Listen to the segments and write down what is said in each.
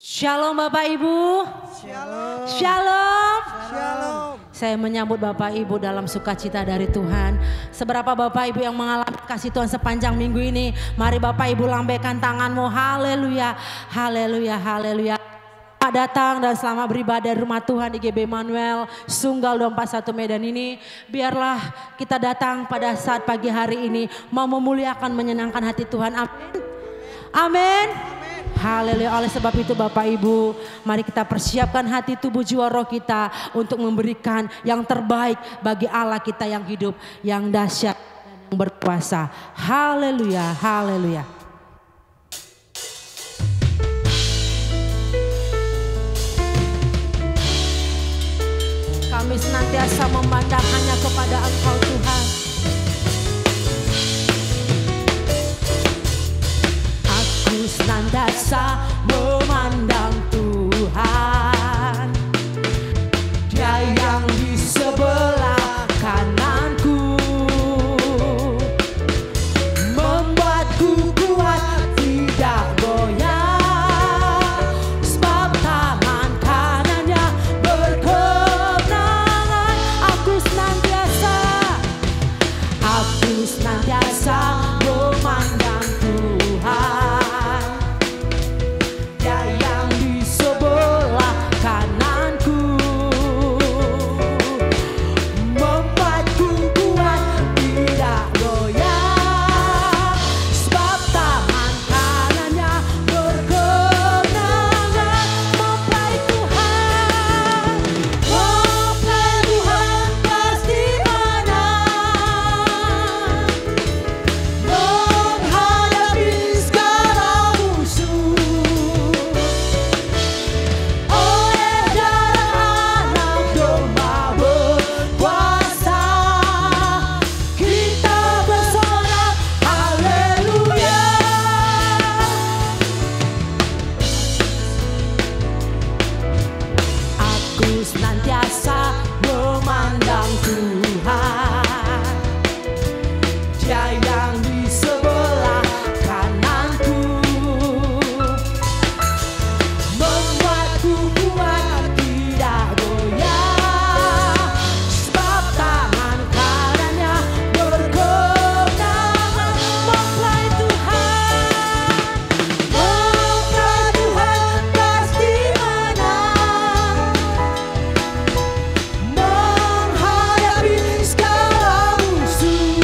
Shalom Bapak Ibu. Shalom. Shalom. Shalom. Saya menyambut Bapak Ibu dalam sukacita dari Tuhan. Seberapa Bapak Ibu yang mengalami kasih Tuhan sepanjang minggu ini, mari Bapak Ibu lambaikan tanganmu. Haleluya, haleluya, haleluya. Selamat datang dan selamat beribadah di rumah Tuhan di GB Manuel Sunggal 241 Medan ini. Biarlah kita datang pada saat pagi hari ini mau memuliakan, menyenangkan hati Tuhan. Amin. Amin. Haleluya. Oleh sebab itu Bapak Ibu, mari kita persiapkan hati, tubuh, jiwa, roh kita untuk memberikan yang terbaik bagi Allah kita yang hidup, yang dahsyat dan yang berkuasa. Haleluya, haleluya. Kami senantiasa memandang hanya kepada Engkau Tuhan. Aku senantiasa memandang Tuhan, Dia yang di sebelah kananku, membuatku kuat tidak goyah, sebab tangan kanannya berkemenangan. Aku senantiasa memandang Tuhan, Dia yang di sebelah kananku, membuatku kuat tidak goyah, sebab tangan kanannya berkemenangan. Mempelai Tuhan pasti menang, menghadapi segala musuh. Oleh darah anak domba berkuasa, kita bersorak haleluya. Aku senantiasa memandang Tuhan, Dia yang di sebelah kananku, membuatku kuat tidak goyah, sebab tangan kanannya berkemenangan. Mempelai Tuhan pasti menang, menghadapi segala musuh.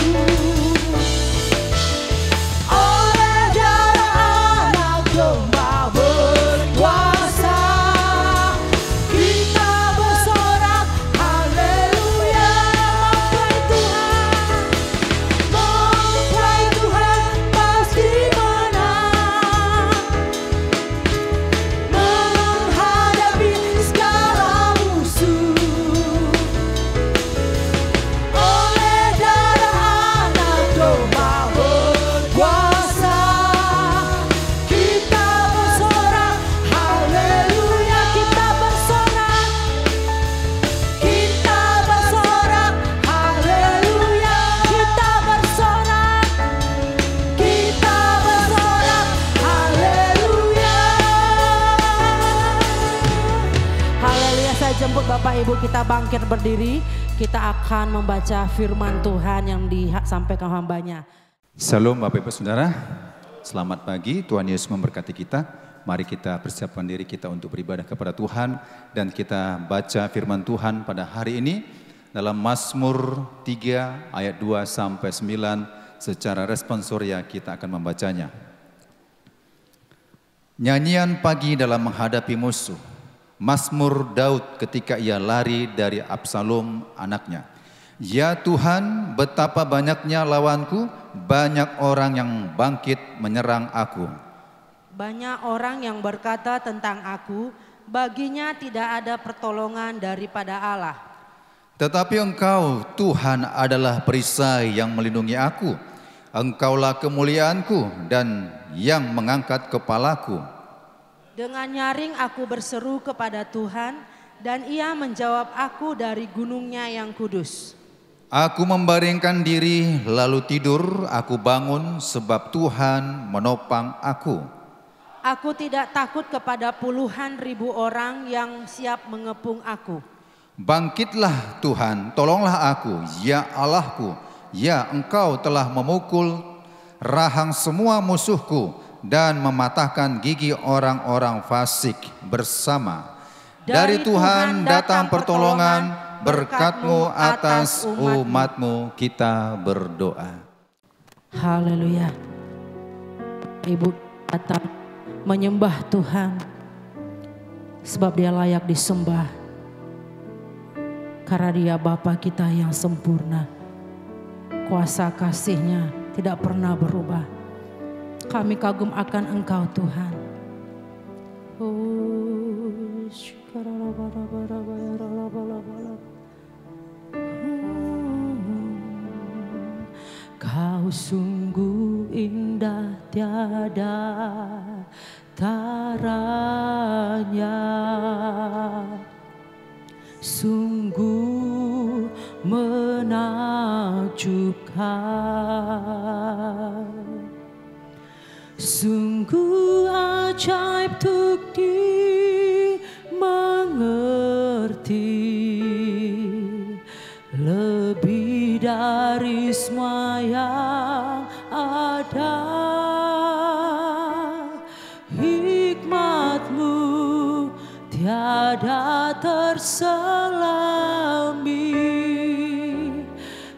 Oleh darah anak domba berkuasa, kita bersorak haleluya. Mempelai Tuhan pasti menang, menghadapi segala musuh. Oleh darah anak domba berkuasa, kita bersorak haleluya. Kita bersorak haleluya. Kita bersorak haleluya. Haleluya. Saya jemput Bapak Ibu, kita bangkit berdiri. Kita akan membaca firman Tuhan yang disampaikan hambanya. Salam Bapak Ibu Saudara, selamat pagi, Tuhan Yesus memberkati kita. Mari kita persiapkan diri kita untuk beribadah kepada Tuhan. Dan kita baca firman Tuhan pada hari ini dalam Mazmur 3 ayat 2 sampai 9. Secara responsoria kita akan membacanya. Nyanyian pagi dalam menghadapi musuh. Mazmur Daud ketika ia lari dari Absalom anaknya. Ya Tuhan, betapa banyaknya lawanku, banyak orang yang bangkit menyerang aku. Banyak orang yang berkata tentang aku, baginya tidak ada pertolongan daripada Allah. Tetapi Engkau, Tuhan, adalah perisai yang melindungi aku. Engkaulah kemuliaanku dan yang mengangkat kepalaku. Dengan nyaring aku berseru kepada Tuhan, dan Ia menjawab aku dari gunungnya yang kudus. Aku membaringkan diri lalu tidur, aku bangun sebab Tuhan menopang aku. Aku tidak takut kepada puluhan ribu orang yang siap mengepung aku. Bangkitlah Tuhan, tolonglah aku, ya Allahku, ya Engkau telah memukul rahang semua musuhku dan mematahkan gigi orang-orang fasik bersama. Dari Tuhan datang pertolongan, berkat-Mu atas umat-Mu kita berdoa. Haleluya. Ibu datang menyembah Tuhan sebab Dia layak disembah. Karena Dia Bapa kita yang sempurna. Kuasa kasih-Nya tidak pernah berubah. Kami kagum akan Engkau Tuhan. Kau sungguh indah tiada taranya, sungguh menakjubkan, sungguh ajaib untuk dimengerti, lebih dari semua yang ada. Hikmat-Mu tiada terselami,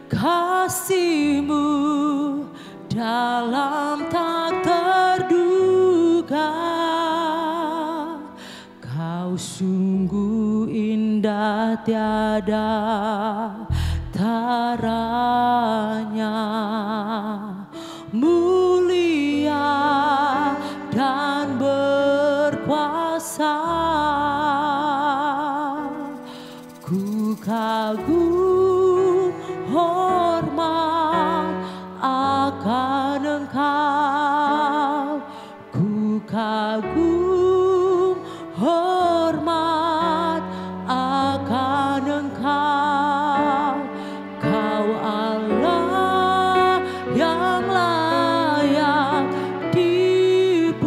kasih-Mu dalam tak terduga. Kau sungguh indah tiada taranya, mulia dan berkuasa. Ku kagum hormat akan Engkau, ku kagum hormat akan Engkau. Kau Allah yang layak dipuji,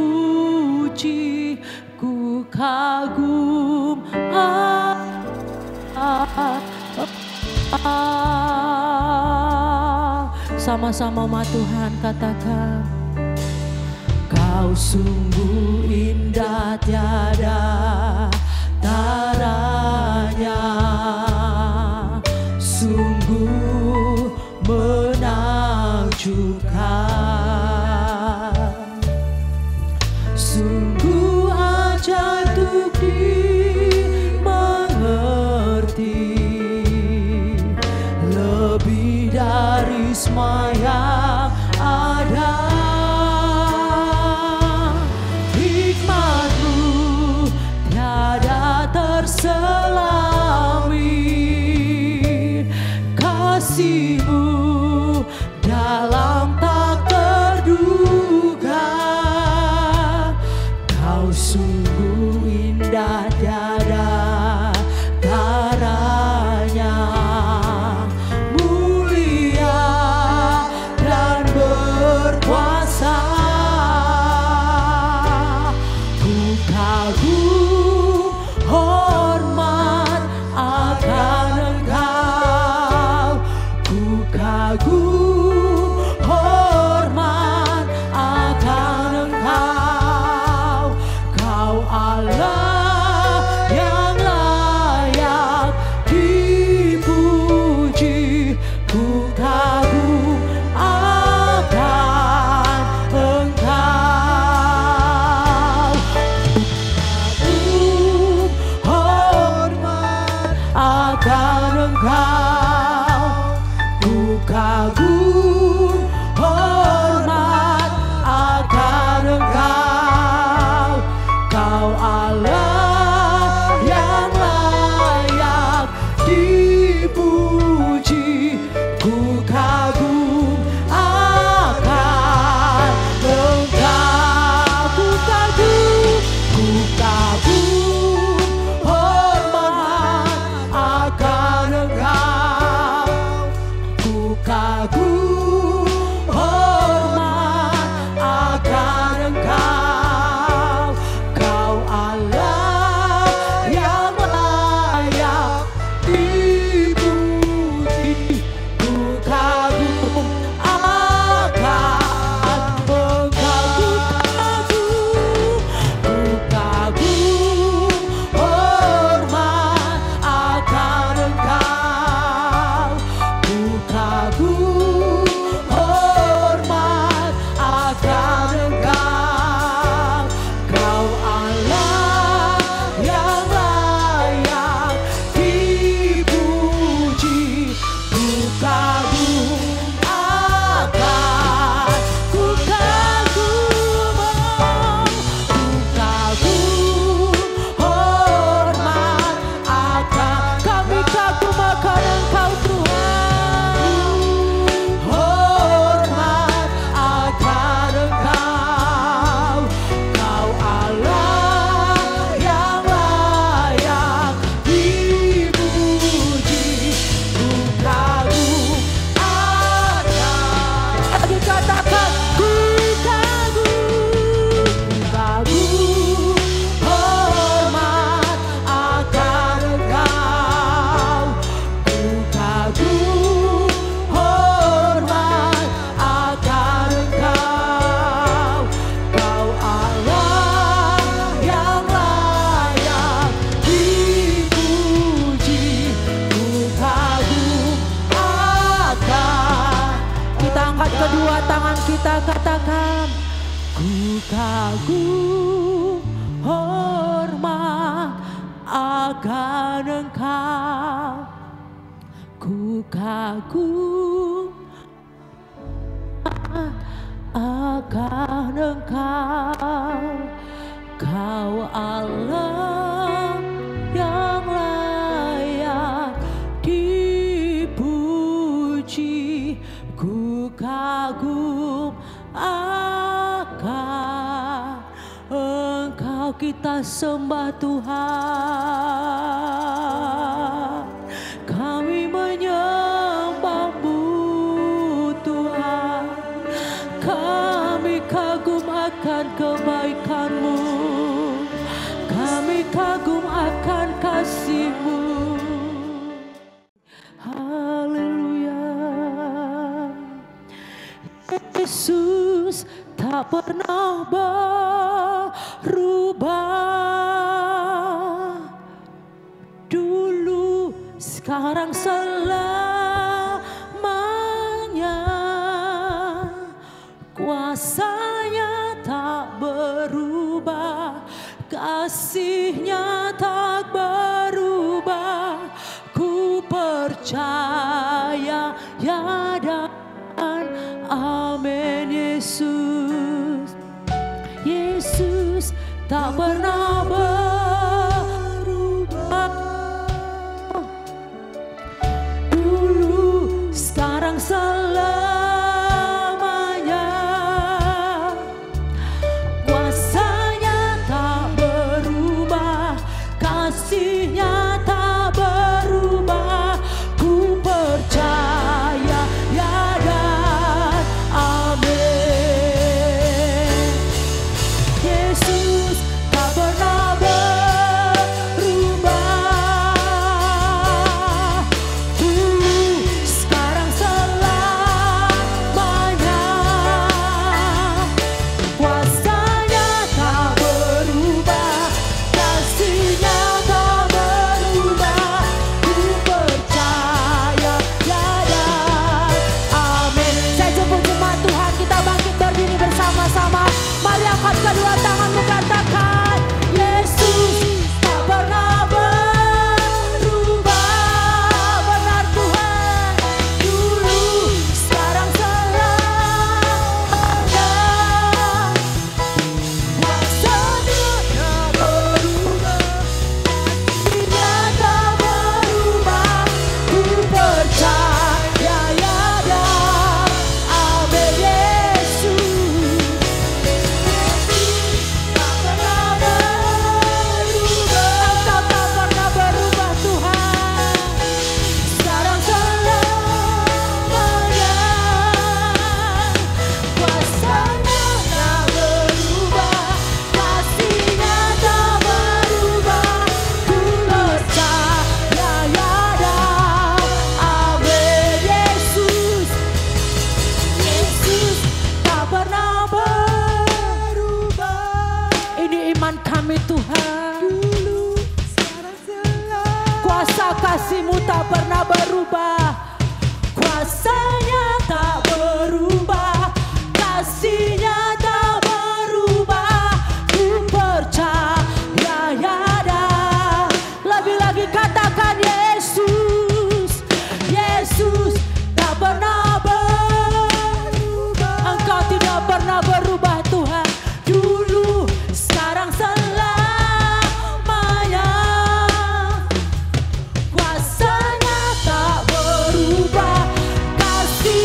ku kagum sama-sama umat Tuhan katakan. Kau sungguh indah tiada taranya, sungguh menakjubkan, sungguh ajaib untuk dimengerti, lebih dari semua yang ada. Hikmat-Mu tiada terselami, kasih-Mu dalam tak terduga. Kau sungguh indah tiada taranya, mulia dan berkuasa. Ku kagum hormat akan Engkau, ku kagum hormat akan Engkau. Kau Allah yang layak dipuji, ku kagum akan Engkau. Kagum hormat akan Engkau, ku kagum hormat akan Engkau. Kau Allah yang layak dipuji, ku kagum akan Engkau. Ku kagum hormat akan Engkau, ku kagum hormat akan Engkau. kagum hormat akan Engkau, ku kagum akan Engkau. Kau Allah yang layak dipuji, ku kagum akan Engkau. Kita sembah Tuhan, kami menyembah-Mu Tuhan, kami kagum akan kebaikan-Mu, kami kagum akan kasih-Mu. Haleluya. Yesus tak pernah berubah, dulu, sekarang, selamanya. Kuasanya tak berubah, kasih-Nya tak berubah. Ku percaya ya dan amin. Yesus, Yesus tak pernah berubah, dulu, sekarang, selamanya. Kuasanya tak berubah, kasih-Nya tak berubah. Ku percaya ya dan amin. Yesus tak pernah berubah, dulu, sekarang, selamanya. Kuasanya tak berubah, kasih-Nya tak berubah. Ku percaya ya dan amin. Saya jemput jemaat Tuhan, kita bangkit berdiri bersama-sama. Mari angkat kedua tanganmu, katakan, Yesus tak pernah berubah. Benar Tuhan, dulu, sekarang, selamanya. Kuasanya tak berubah, kasih-Nya tak berubah. Ku percaya ya dan amin. Yesus tak pernah berubah, Engkau tak pernah berubah Tuhan, sekarang, selamanya. Kuasanya tak berubah, kasih-Nya tak berubah. Ku percaya ya dan amin. Yesus, Yesus tak pernah berubah. Ini iman kami Tuhan, dulu, sekarang, selamanya. Kuasa kasih-Mu tak pernah berubah, kuasanya tak berubah, kasih-Nya tak berubah. Ku percaya ya dan lebih lagi, katakan, Yesus, Yesus tak pernah berubah. Engkau tidak pernah berubah Tuhan, dulu, sekarang, selamanya. Kuasanya tak berubah, kasih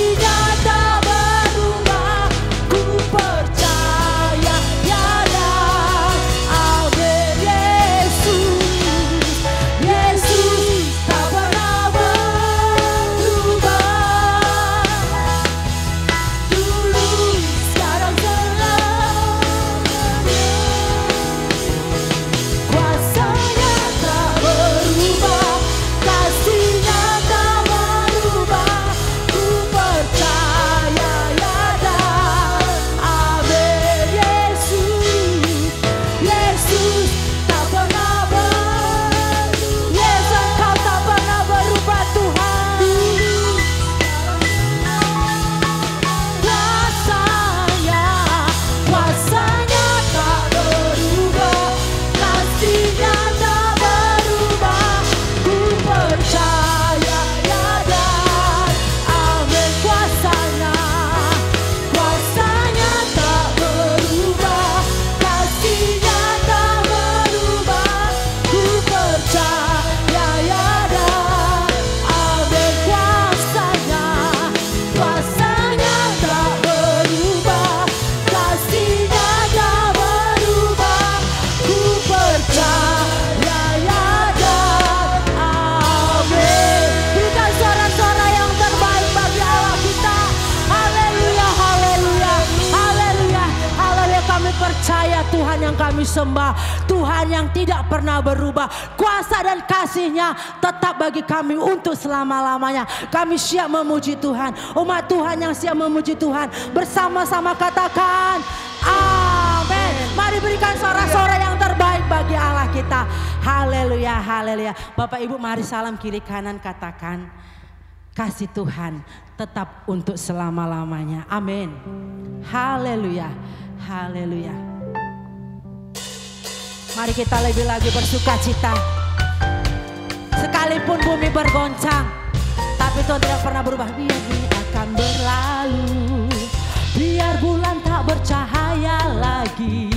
kami sembah, Tuhan yang tidak pernah berubah. Kuasa dan kasih-Nya tetap bagi kami untuk selama-lamanya. Kami siap memuji Tuhan. Umat Tuhan yang siap memuji Tuhan, bersama-sama katakan amin. Mari berikan sorak-sorai yang terbaik bagi Allah kita. Haleluya, haleluya. Bapak Ibu mari salam kiri kanan, katakan kasih Tuhan tetap untuk selama-lamanya. Amin. Haleluya, haleluya. Mari kita lebih lagi bersuka cita. Sekalipun bumi bergoncang, tapi Tuhan tidak pernah berubah. Biar ini akan berlalu, biar bulan tak bercahaya lagi,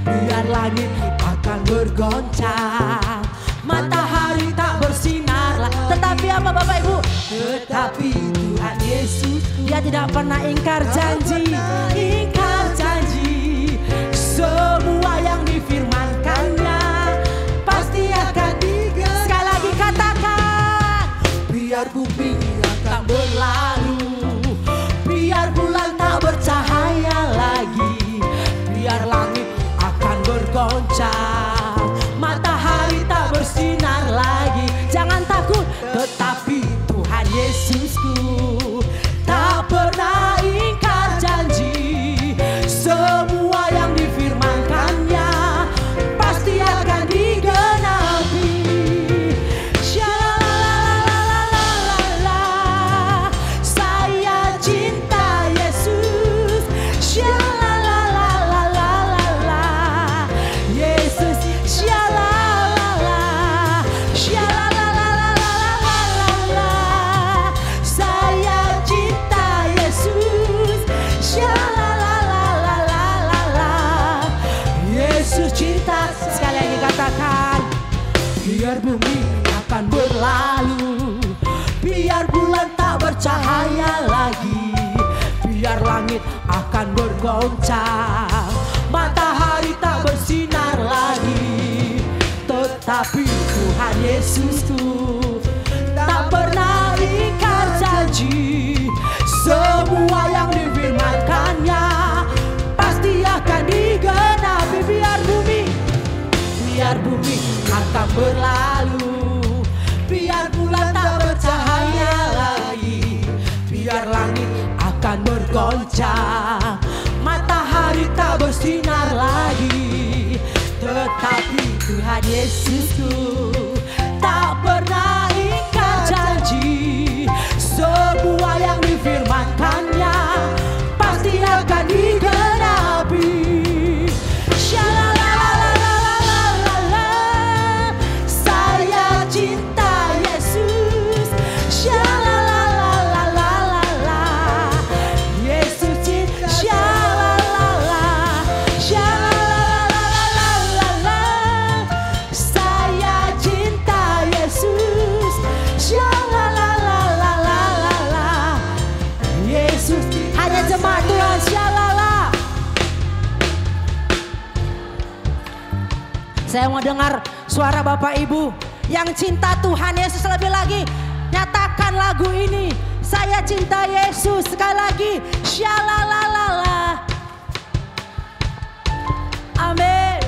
biar langit akan bergoncang, matahari tak bersinar. Tetapi apa Bapak Ibu? Tetapi Tuhan Yesus, Dia tidak pernah ingkar janji, ingkar janji. Semua yang difirmankannya pasti akan digenapi. Sekali lagi katakan, biar bumi akan berlalu, biar bulan tak bercahaya lagi, biar langit akan bergoncang, matahari tak bersinar lagi. Jangan takut, tetapi Tuhan Yesusku tak pernah ingkar janji. Semua yang difirmankannya pasti akan digenapi. Shalalalalala, saya cinta Yesus. Shalalalalala, Yesus. Shalala, shalalalalala, saya cinta Yesus. Shalalalalala, Yesus cinta. Sekali lagi katakan, biar bumi akan berlalu, biar bulan tak bercahaya lagi, biar langit akan bergoncang, matahari tak bersinar lagi, tetapi Tuhan Yesusku tak pernah ingkar janji. Semua yang difirmankannya pasti akan digenapi. Biar bumi akan berlalu, biar bulan tak bercahaya lagi, biar langit akan bergoncang, matahari tak bersinar lagi, tetapi Tuhan Yesusku tak pernah ingkar janji. Semua yang difirmankannya pasti akan digenapi. Shalalalalala, saya cinta Yesus. Shalalalalala, Yesus cinta. Shalalala, shalalalalala, saya cinta Yesus. Shalalalalala, Yesus. Hanya jemaat Tuhan shalala. Saya mau dengar suara Bapak Ibu yang cinta Tuhan Yesus. Lebih lagi nyatakan lagu ini, saya cinta Yesus. Sekali lagi shalalalala. Amin.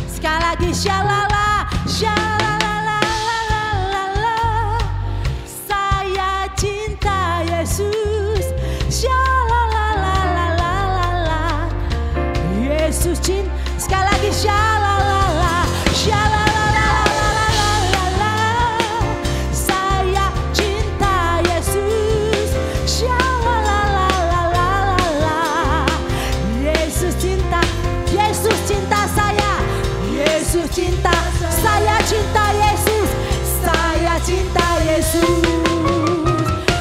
Sekali lagi shalala, shalalalalala, saya cinta Yesus. Shalalalalala, Yesus cinta. Sekali lagi shalalala, shalalalalala, saya cinta Yesus. Shalalalalala, Yesus cinta. Yesus cinta saya. Yesus cinta, saya cinta Yesus, saya cinta Yesus.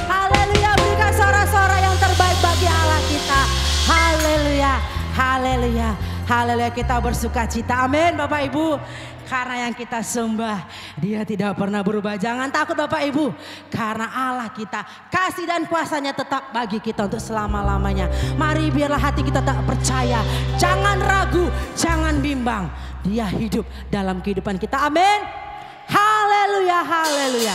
Haleluya, berikan sorak-sorai yang terbaik bagi Allah kita. Haleluya, haleluya, haleluya. Kita bersuka cita, amin Bapak Ibu. Karena yang kita sembah, Dia tidak pernah berubah. Jangan takut Bapak Ibu, karena Allah kita, kasih dan kuasanya tetap bagi kita untuk selama-lamanya. Mari biarlah hati kita tak percaya, jangan ragu, jangan bimbang. Dia hidup dalam kehidupan kita, amin. Haleluya, haleluya.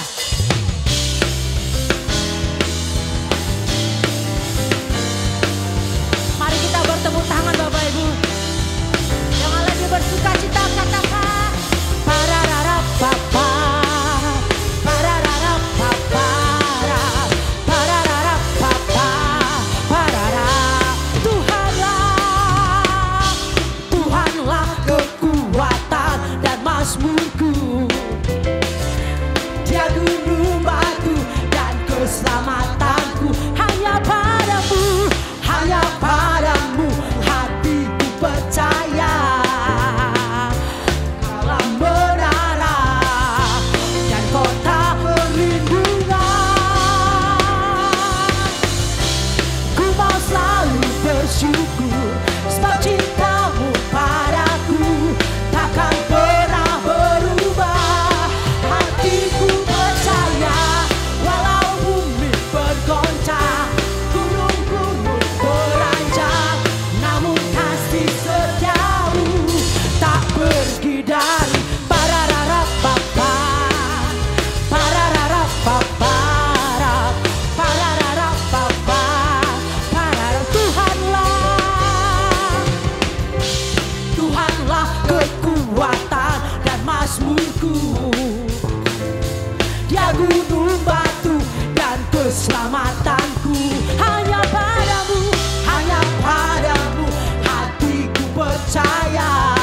keselamatanku hanya padamu, hanya padamu. Hatiku percaya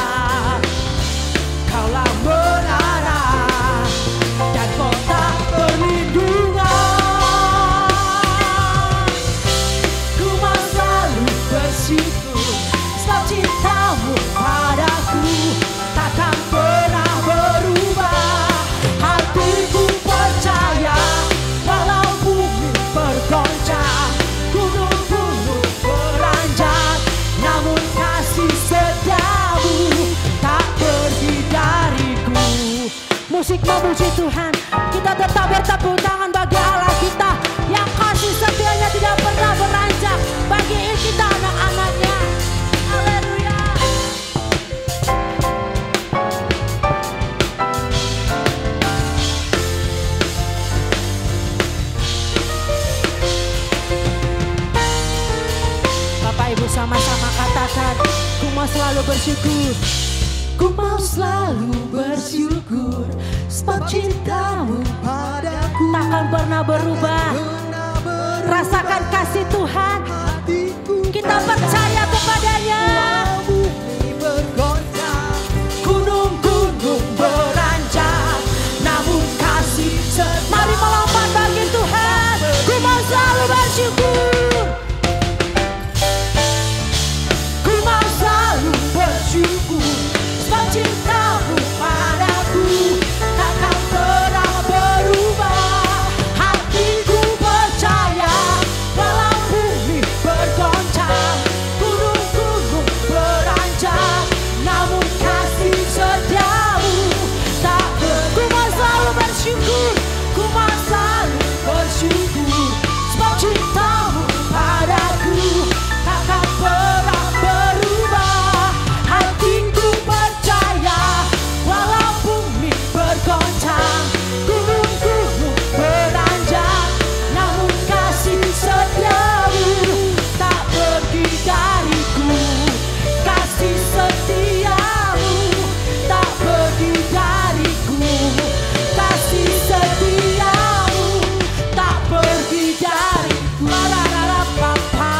Kaulah menara dan kota perlindungan. Ku mau selalu bersyukur sebab cintamu padaku takkan pernah berubah. Hatiku percaya walau bumi bergoncang, gunung-gunung beranjak, namun kasih setiamu tak pergi dariku. Musik memuji Tuhan, kita tetap bertepuk tangan bagi Allah kita yang kasih setianya tidak pernah beranjak bagi kita anak-anaknya. Haleluya. Bapak Ibu sama-sama katakan, ku mau selalu bersyukur. Ku mau selalu bersyukur sebab cintamu padaku takkan pernah berubah. Rasakan kasih Tuhan, kita percaya kepadanya. Gunung-gunung beranjak, namun kasih setiamu. Mari melompat bagi Tuhan. Ku mau selalu bersyukur. Ku mau selalu bersyukur sebab cintamu padaku takkan pernah berubah. Hatiku percaya walau bumi bergoncang, gunung-gunung beranjak, namun kasih setiamu tak ku mau selalu bersyukur. Ku mau selalu bersyukur sebab cintamu padaku takkan pernah berubah. Hatiku percaya walau bumi bergoncang, gunung-gunung beranjak, namun kasih setiamu tak pergi dariku. Kasih setiamu tak pergi dariku. Kasih setiamu tak pergi dariku. Pararapapa,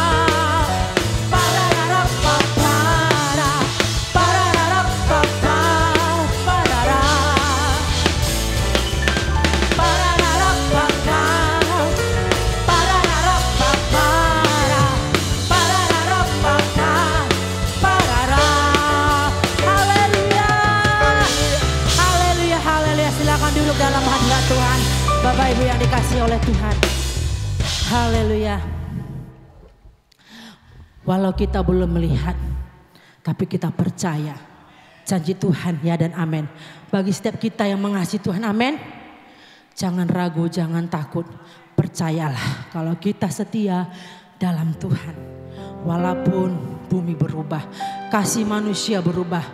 pararapapara, pararapapa, parara, pararapapa, pararapapara, pararapapa, parara. Haleluya, haleluya, haleluya. Silakan duduk dalam hadirat Tuhan, Bapak Ibu yang dikasihi oleh Tuhan. Haleluya. Walau kita belum melihat, tapi kita percaya janji Tuhan ya dan amin. Bagi setiap kita yang mengasihi Tuhan, amin. Jangan ragu, jangan takut. Percayalah kalau kita setia dalam Tuhan. Walaupun bumi berubah, kasih manusia berubah,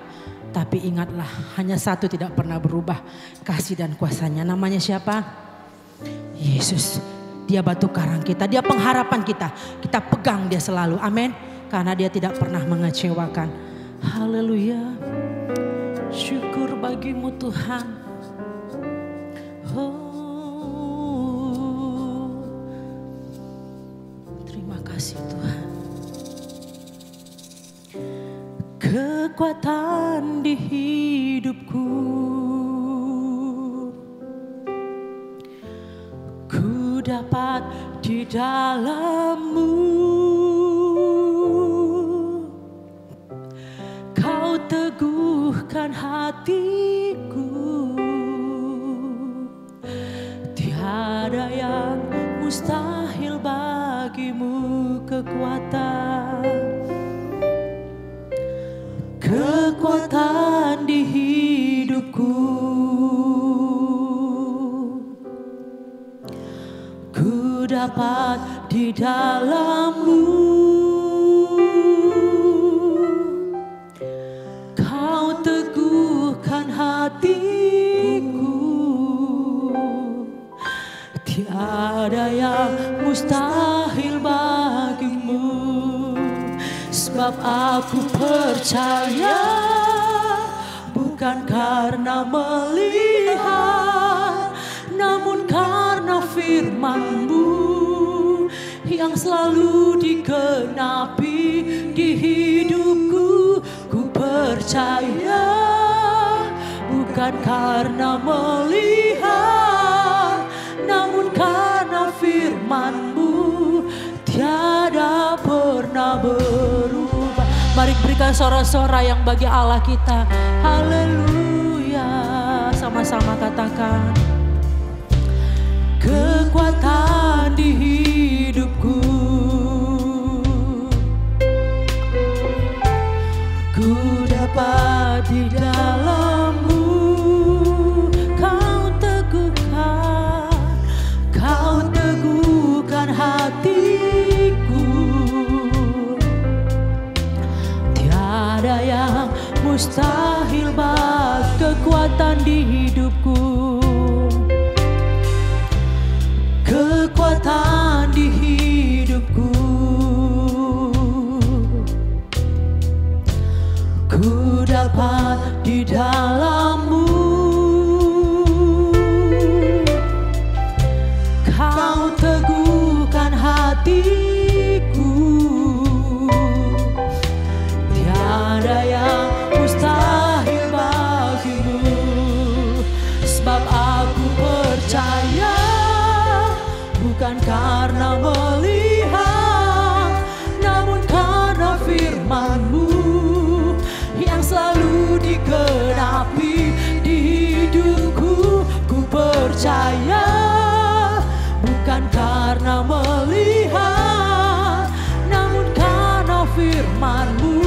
tapi ingatlah hanya satu tidak pernah berubah, kasih dan kuasanya. Namanya siapa? Yesus. Dia batu karang kita, dia pengharapan kita. Kita pegang dia selalu, amin. Karena dia tidak pernah mengecewakan. Haleluya. Syukur bagimu Tuhan. Oh, terima kasih Tuhan. Kekuatan di hidupku, ku dapat di dalam-Mu. Kau teguhkan hatiku, tiada yang mustahil bagimu. Kekuatan, kekuatan di hidupku, ku dapat di dalam-Mu. Kau teguhkan hatiku, tiada yang mustahil bagimu. Sebab aku percaya, bukan karena melihat, namun karena firman-Mu. yang selalu digenapi di hidupku. Ku percaya bukan karena melihat, namun karena firman-Mu tiada pernah berubah. Mari berikan sorak-sorai yang bagi Allah kita. Haleluya. Sama-sama katakan. Kekuatan di hidupku, ku dapat di dalam-Mu. Kau teguhkan hatiku. Tiada yang mustahil bagi kekuatan di hidupku. Kekuatan di hidupku, ku dapat di dalam-Mu. Kau teguhkan hatiku. Tiada yang mustahil bagimu. Sebab aku percaya bukan karena melihat, namun karena firman-Mu yang selalu digenapi di hidupku. Ku percaya bukan karena melihat, namun karena firman-Mu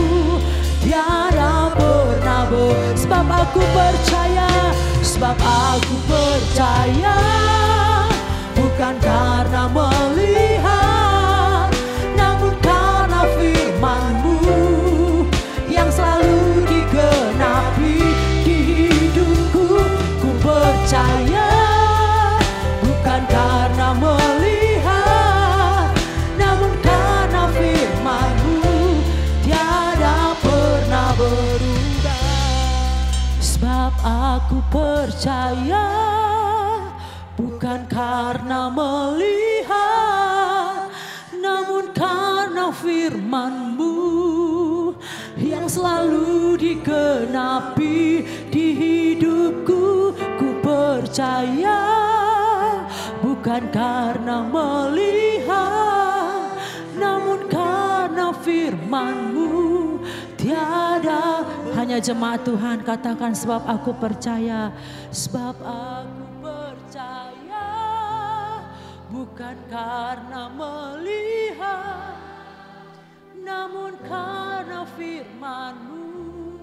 tiada pernah sebab aku percaya, sebab aku percaya bukan karena melihat, namun karena firman-Mu yang selalu digenapi di hidupku. Ku percaya bukan karena melihat, namun karena firman-Mu tiada pernah berubah. Sebab aku percaya bukan karena melihat, namun karena firman-Mu yang selalu digenapi di hidupku. Ku percaya bukan karena melihat, namun karena firman-Mu tiada. Hanya jemaat Tuhan katakan, sebab aku percaya, sebab aku percaya bukan karena melihat, namun karena firman-Mu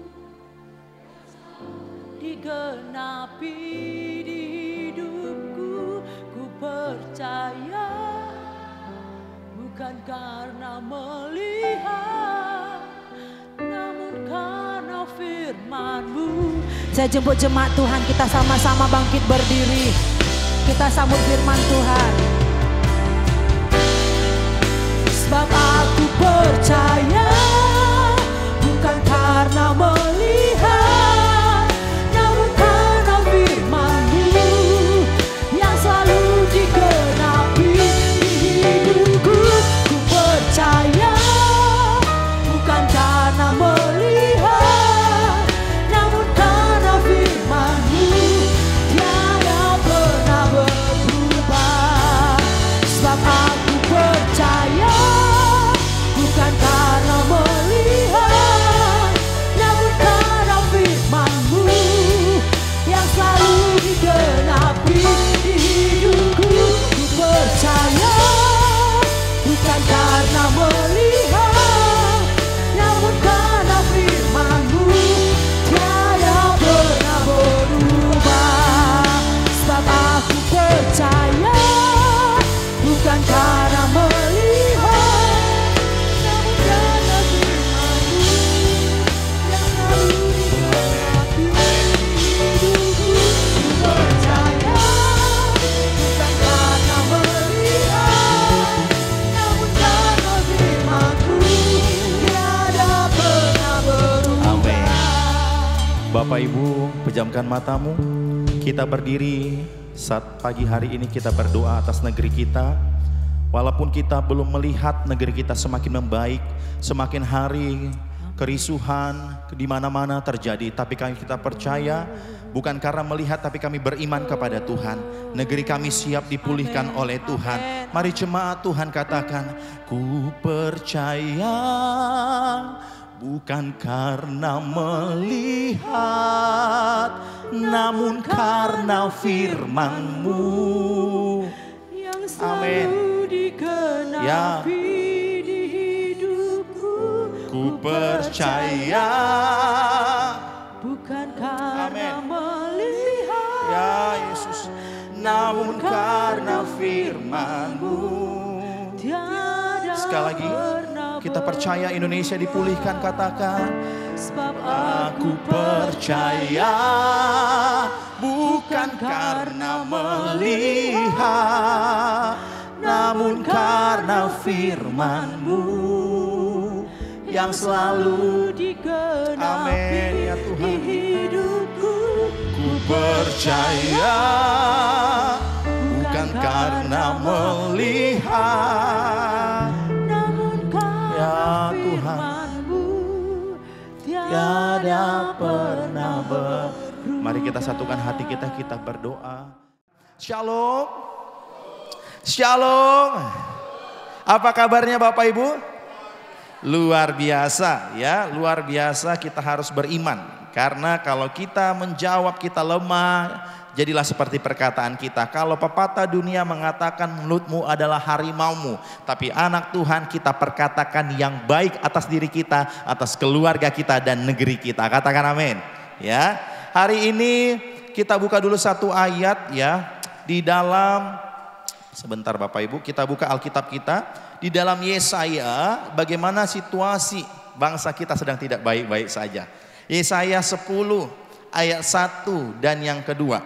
digenapi di hidupku. Ku percaya bukan karena melihat, namun karena firman-Mu. Saya jemput jemaat Tuhan, kita sama-sama bangkit berdiri. Kita sambut firman Tuhan. Sebab aku percaya bukan karena melihat, namun karena firman-Mu yang selalu digenapi di hidupku. Ku percaya bukan karena melihat, namun karena firman-Mu tiada pernah berubah. Sebab aku percaya bukan karena melihat, namun karena firman-Mu yang selalu digenapi di hidupku. Ku percaya bukan karena melihat, namun karena firman-Mu tiada pernah berubah. Sebab aku percaya bukan karena melihat, namun karena firman-Mu yang selalu digenapi hidupku. Ku percaya bukan karena melihat, namun karena firman-Mu tiada pernah berubah. Amin. Bapak Ibu, pejamkan matamu. Kita berdiri saat pagi hari ini kita berdoa atas negeri kita. Walaupun kita belum melihat negeri kita semakin membaik, semakin hari kerisuhan di mana-mana terjadi, tapi kita percaya bukan karena melihat, tapi kami beriman kepada Tuhan. Negeri kami siap dipulihkan oleh Tuhan. Mari jemaat Tuhan katakan, ku percaya bukan karena melihat, namun karena firman-Mu yang selalu digenapi di hidupku. Ku percaya bukan karena melihat, ya Yesus, namun karena firman-Mu. Sekali lagi, kita percaya Indonesia dipulihkan, katakan, sebab aku percaya bukan karena melihat, namun karena firman-Mu yang selalu digenapi ya di hidupku. Ku percaya bukan karena melihat, namun ya karena Tuhan, firman-Mu tiada pernah Mari kita satukan hati kita, kita berdoa. Shalom. Shalom. Apa kabarnya Bapak Ibu? Luar biasa ya, luar biasa. Kita harus beriman. Karena kalau kita menjawab kita lemah, jadilah seperti perkataan kita. Kalau pepatah dunia mengatakan mulutmu adalah harimaumu, tapi anak Tuhan kita perkatakan yang baik atas diri kita, atas keluarga kita dan negeri kita. Katakan amin. Ya, hari ini kita buka dulu satu ayat ya di dalam, sebentar Bapak Ibu, kita buka Alkitab kita di dalam Yesaya. Bagaimana situasi bangsa kita sedang tidak baik-baik saja. Yesaya 10 ayat 1 dan yang kedua.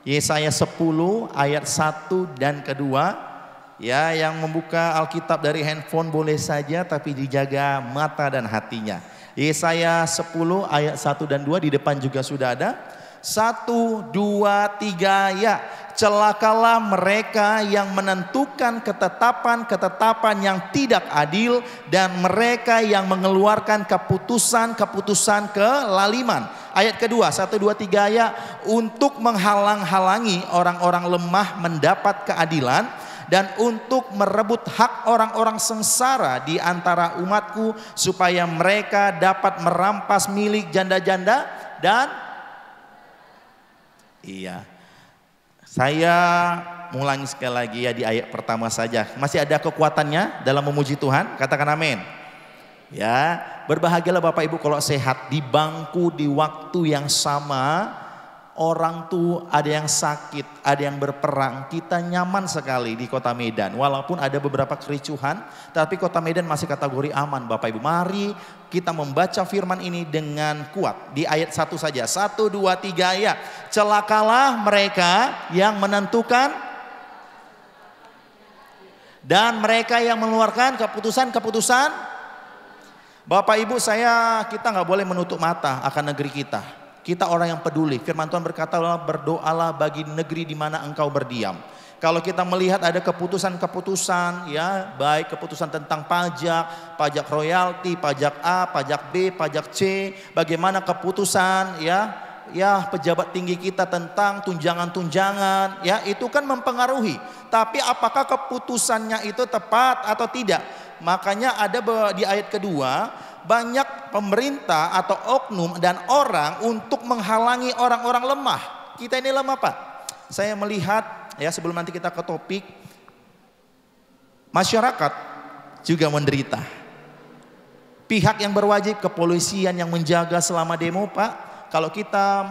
Yesaya 10 ayat 1 dan kedua. Ya, yang membuka Alkitab dari handphone boleh saja, tapi dijaga mata dan hatinya. Yesaya 10 ayat 1 dan 2, di depan juga sudah ada. 1, 2, 3 ya. Celakalah mereka yang menentukan ketetapan-ketetapan yang tidak adil, dan mereka yang mengeluarkan keputusan-keputusan kelaliman. Ayat kedua, 1, 2, 3 ya. Untuk menghalang-halangi orang-orang lemah mendapat keadilan, dan untuk merebut hak orang-orang sengsara di antara umatku, supaya mereka dapat merampas milik janda-janda dan saya mengulangi sekali lagi ya di ayat pertama saja. Masih ada kekuatannya dalam memuji Tuhan, katakan amin. Ya, berbahagialah Bapak Ibu kalau sehat. Di bangku di waktu yang sama, orang tuh ada yang sakit, ada yang berperang. Kita nyaman sekali di kota Medan. Walaupun ada beberapa kericuhan, tapi kota Medan masih kategori aman Bapak Ibu. Mari kita membaca firman ini dengan kuat. Di ayat 1 saja. 1, 2, 3 ya. Celakalah mereka yang menentukan dan mereka yang mengeluarkan keputusan-keputusan. Bapak Ibu, kita nggak boleh menutup mata akan negeri kita. Kita orang yang peduli. Firman Tuhan berkata, berdoalah bagi negeri di mana engkau berdiam. Kalau kita melihat ada keputusan-keputusan ya, baik keputusan tentang pajak royalti, pajak A, pajak B, pajak C, bagaimana keputusan ya pejabat tinggi kita tentang tunjangan-tunjangan ya, itu kan mempengaruhi. Tapi apakah keputusannya itu tepat atau tidak? Makanya ada di ayat kedua, banyak pemerintah atau oknum dan orang untuk menghalangi orang-orang lemah. Kita ini lemah Pak. Saya melihat ya, sebelum nanti kita ke topik, masyarakat juga menderita. Pihak yang berwajib, kepolisian yang menjaga selama demo Pak. Kalau kita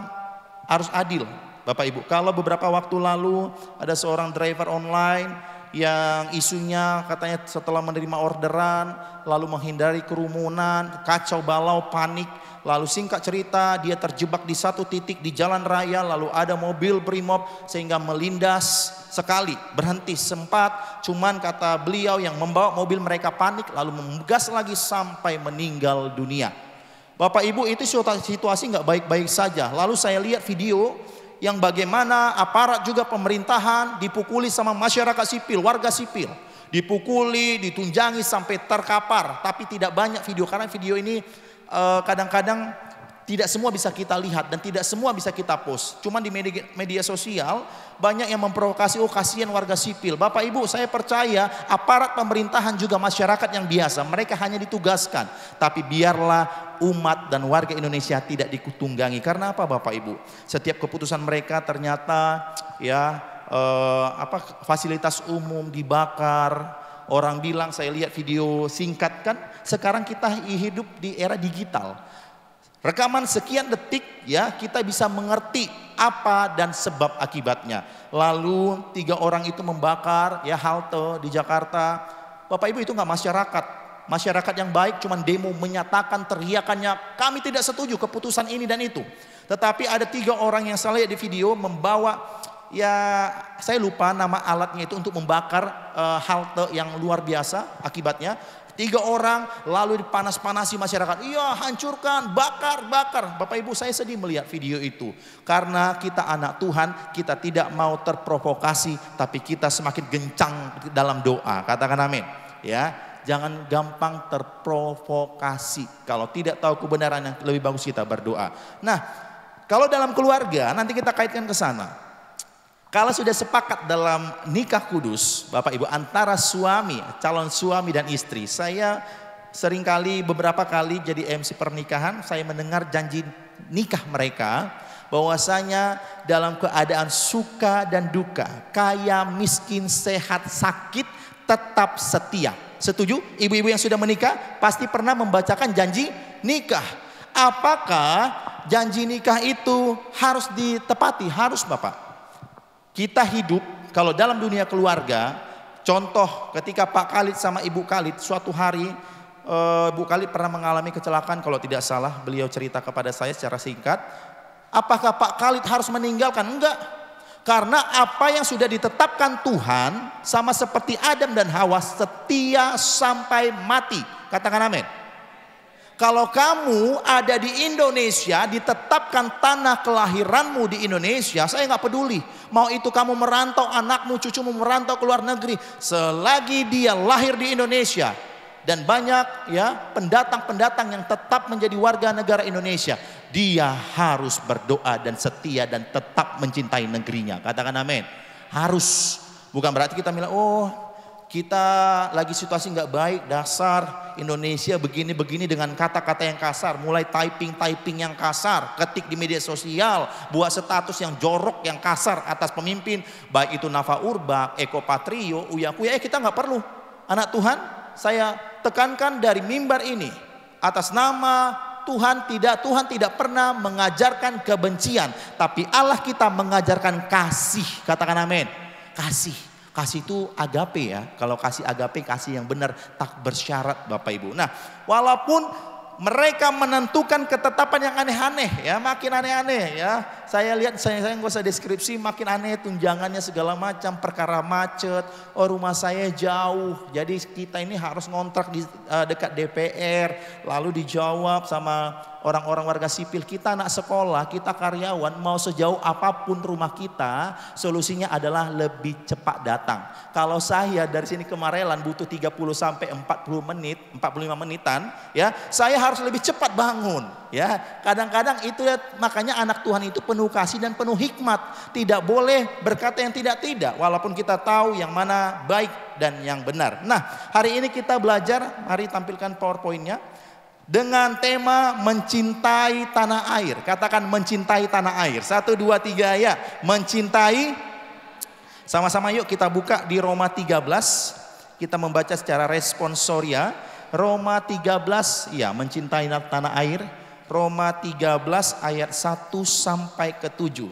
harus adil Bapak Ibu. Kalau beberapa waktu lalu ada seorang driver online yang isunya katanya setelah menerima orderan lalu menghindari kerumunan, kacau balau, panik. Lalu singkat cerita dia terjebak di satu titik di jalan raya, lalu ada mobil brimob sehingga melindas sekali, berhenti sempat, cuman kata beliau yang membawa mobil mereka panik lalu menggas lagi sampai meninggal dunia. Bapak Ibu, itu situasi nggak baik-baik saja. Lalu saya lihat video yang bagaimana aparat juga pemerintahan dipukuli sama masyarakat sipil, warga sipil. dipukuli, ditunjangi sampai terkapar. Tapi tidak banyak video, karena video ini kadang-kadang tidak semua bisa kita lihat dan tidak semua bisa kita post. Cuman di media sosial banyak yang memprovokasi, oh kasihan warga sipil. Bapak Ibu, saya percaya aparat pemerintahan juga masyarakat yang biasa, mereka hanya ditugaskan. Tapi biarlah umat dan warga Indonesia tidak ditunggangi. Karena apa Bapak Ibu? Setiap keputusan mereka ternyata ya fasilitas umum dibakar. Orang bilang, saya lihat video singkat kan, sekarang kita hidup di era digital. Rekaman sekian detik ya, kita bisa mengerti apa dan sebab akibatnya. Lalu 3 orang itu membakar ya halte di Jakarta. Bapak Ibu, itu nggak masyarakat. Masyarakat yang baik cuman demo menyatakan teriakannya, kami tidak setuju keputusan ini dan itu. Tetapi ada 3 orang yang saya lihat di video membawa, ya saya lupa nama alatnya itu, untuk membakar halte yang luar biasa akibatnya. 3 orang lalu dipanas-panasi masyarakat. Iya, hancurkan, bakar. Bapak Ibu, saya sedih melihat video itu. Karena kita anak Tuhan, kita tidak mau terprovokasi, tapi kita semakin gencang dalam doa. Katakan amin. Ya, jangan gampang terprovokasi. Kalau tidak tahu kebenaran, yang lebih bagus kita berdoa. Nah, kalau dalam keluarga, nanti kita kaitkan ke sana. Kalau sudah sepakat dalam nikah kudus, Bapak Ibu, antara suami, calon suami dan istri. Saya seringkali, beberapa kali jadi MC pernikahan, saya mendengar janji nikah mereka, bahwasanya dalam keadaan suka dan duka, kaya, miskin, sehat, sakit, tetap setia. Setuju? Ibu-ibu yang sudah menikah pasti pernah membacakan janji nikah. Apakah janji nikah itu harus ditepati? Harus, Bapak. Kita hidup kalau dalam dunia keluarga, contoh ketika Pak Khalid sama Ibu Khalid, suatu hari Ibu Khalid pernah mengalami kecelakaan kalau tidak salah, beliau cerita kepada saya secara singkat. Apakah Pak Khalid harus meninggalkan? Enggak. Karena apa yang sudah ditetapkan Tuhan, sama seperti Adam dan Hawa, setia sampai mati. Katakan amin. Kalau kamu ada di Indonesia, ditetapkan tanah kelahiranmu di Indonesia, saya nggak peduli. Mau itu kamu merantau, anakmu, cucumu merantau ke luar negeri, selagi dia lahir di Indonesia. Dan banyak ya pendatang-pendatang yang tetap menjadi warga negara Indonesia, dia harus berdoa dan setia dan tetap mencintai negerinya. Katakan amin. Harus. Bukan berarti kita bilang, oh kita lagi situasi nggak baik, dasar Indonesia begini-begini dengan kata-kata yang kasar, mulai typing yang kasar, ketik di media sosial, buat status yang jorok, yang kasar atas pemimpin, baik itu Nafa Urbach, Eko Patrio, Uya Kuya. Kita nggak perlu. Anak Tuhan, saya tekankan dari mimbar ini, atas nama Tuhan tidak pernah mengajarkan kebencian, tapi Allah kita mengajarkan kasih. Katakan amin. Kasih. Kasih itu agape ya. Kalau kasih agape, kasih yang benar, tak bersyarat Bapak Ibu. Nah, walaupun mereka menentukan ketetapan yang aneh-aneh ya, makin aneh-aneh ya. Saya lihat, saya nggak usah deskripsi, makin aneh tunjangannya segala macam, perkara macet. Oh, rumah saya jauh, jadi kita ini harus ngontrak di dekat DPR. Lalu dijawab sama orang-orang warga sipil, kita anak sekolah, kita karyawan, mau sejauh apapun rumah kita, solusinya adalah lebih cepat datang. Kalau saya dari sini ke Marelan butuh 30 sampai 40 menit, 45 menitan, ya, saya harus lebih cepat bangun, ya. Kadang-kadang itu ya, makanya anak Tuhan itu penuh kasih dan penuh hikmat. Tidak boleh berkata yang tidak-tidak, walaupun kita tahu yang mana baik dan yang benar. Nah, hari ini kita belajar, mari tampilkan PowerPoint-nya. Dengan tema mencintai tanah air. Katakan mencintai tanah air. 1, 2, 3 ya. Mencintai. Sama-sama yuk kita buka di Roma 13. Kita membaca secara responsoria. Roma 13 ya, mencintai tanah air. Roma 13 ayat 1 sampai ke 7.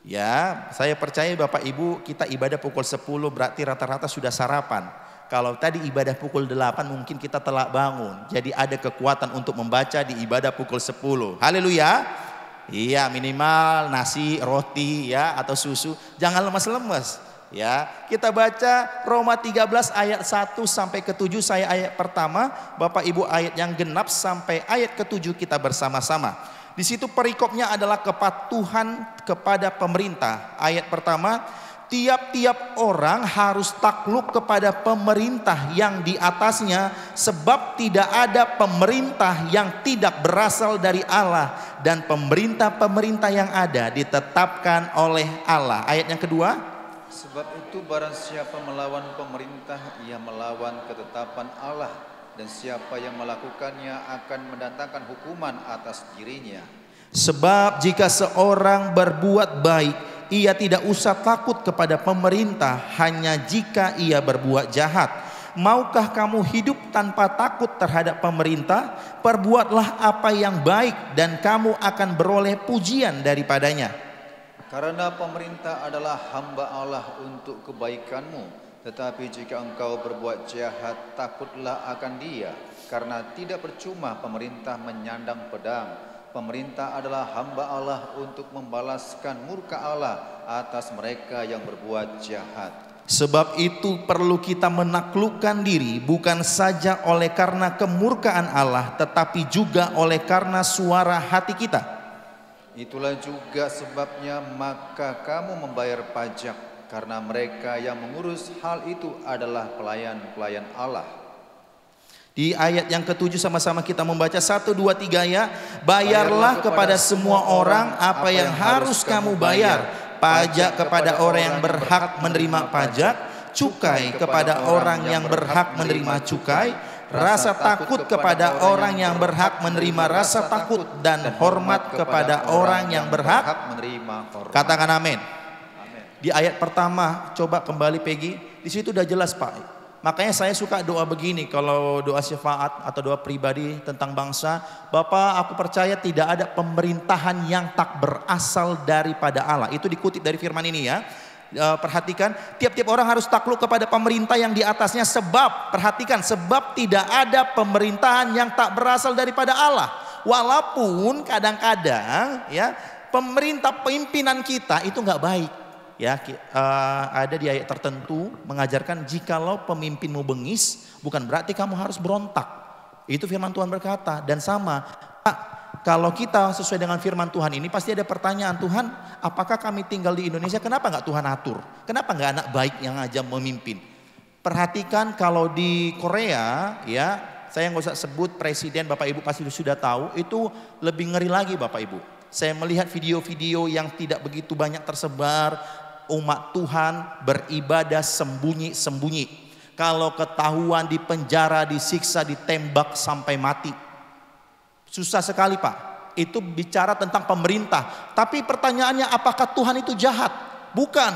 Ya, saya percaya Bapak Ibu kita ibadah pukul 10 berarti rata-rata sudah sarapan. Kalau tadi ibadah pukul 8 mungkin kita telah bangun. Jadi ada kekuatan untuk membaca di ibadah pukul 10. Haleluya. Iya, minimal nasi, roti ya, atau susu. Jangan lemas-lemas ya. Kita baca Roma 13 ayat 1 sampai ke 7. Saya ayat pertama, Bapak Ibu ayat yang genap sampai ayat ke-7 kita bersama-sama. Di situ perikopnya adalah kepatuhan kepada pemerintah. Ayat pertama, Tiap-tiap orang harus takluk kepada pemerintah yang di atasnya, sebab tidak ada pemerintah yang tidak berasal dari Allah, dan pemerintah-pemerintah yang ada ditetapkan oleh Allah. Ayat yang kedua, sebab itu barang siapa melawan pemerintah, ia melawan ketetapan Allah, dan siapa yang melakukannya akan mendatangkan hukuman atas dirinya. Sebab jika seorang berbuat baik, ia tidak usah takut kepada pemerintah, hanya jika ia berbuat jahat. Maukah kamu hidup tanpa takut terhadap pemerintah? Perbuatlah apa yang baik dan kamu akan beroleh pujian daripadanya. Karena pemerintah adalah hamba Allah untuk kebaikanmu. Tetapi jika engkau berbuat jahat, takutlah akan dia, karena tidak percuma pemerintah menyandang pedang. Pemerintah adalah hamba Allah untuk membalaskan murka Allah atas mereka yang berbuat jahat. Sebab itu perlu kita menaklukkan diri, bukan saja oleh karena kemurkaan Allah, tetapi juga oleh karena suara hati kita. Itulah juga sebabnya maka kamu membayar pajak, karena mereka yang mengurus hal itu adalah pelayan-pelayan Allah. Di ayat yang ke-7 sama-sama kita membaca 1, 2, 3 ya. Bayarlah kepada semua orang apa yang harus kamu bayar. Pajak kepada orang yang berhak menerima pajak, cukai kepada orang yang berhak menerima cukai, rasa takut kepada orang yang berhak menerima rasa takut, dan hormat kepada orang yang berhak menerima hormat. Katakan amin. Di ayat pertama, coba kembali Peggy. Di situ udah jelas Pak. Makanya saya suka doa begini, kalau doa syafaat atau doa pribadi tentang bangsa. Bapak, aku percaya tidak ada pemerintahan yang tak berasal daripada Allah. Itu dikutip dari firman ini ya. Perhatikan, tiap-tiap orang harus takluk kepada pemerintah yang di atasnya, sebab, perhatikan, sebab tidak ada pemerintahan yang tak berasal daripada Allah. Walaupun kadang-kadang ya pemerintah pimpinan kita itu nggak baik. Ya, ada di ayat tertentu mengajarkan jikalau pemimpinmu bengis, bukan berarti kamu harus berontak. Itu firman Tuhan berkata. Dan sama, kalau kita sesuai dengan firman Tuhan ini pasti ada pertanyaan, Tuhan, apakah kami tinggal di Indonesia, kenapa nggak Tuhan atur? Kenapa nggak anak baik yang aja memimpin? Perhatikan kalau di Korea ya, saya nggak usah sebut presiden, Bapak Ibu pasti sudah tahu, itu lebih ngeri lagi Bapak Ibu. Saya melihat video-video yang tidak begitu banyak tersebar. Umat Tuhan beribadah sembunyi-sembunyi. Kalau ketahuan di penjara, disiksa, ditembak sampai mati. Susah sekali Pak. Itu bicara tentang pemerintah. Tapi pertanyaannya, apakah Tuhan itu jahat? Bukan.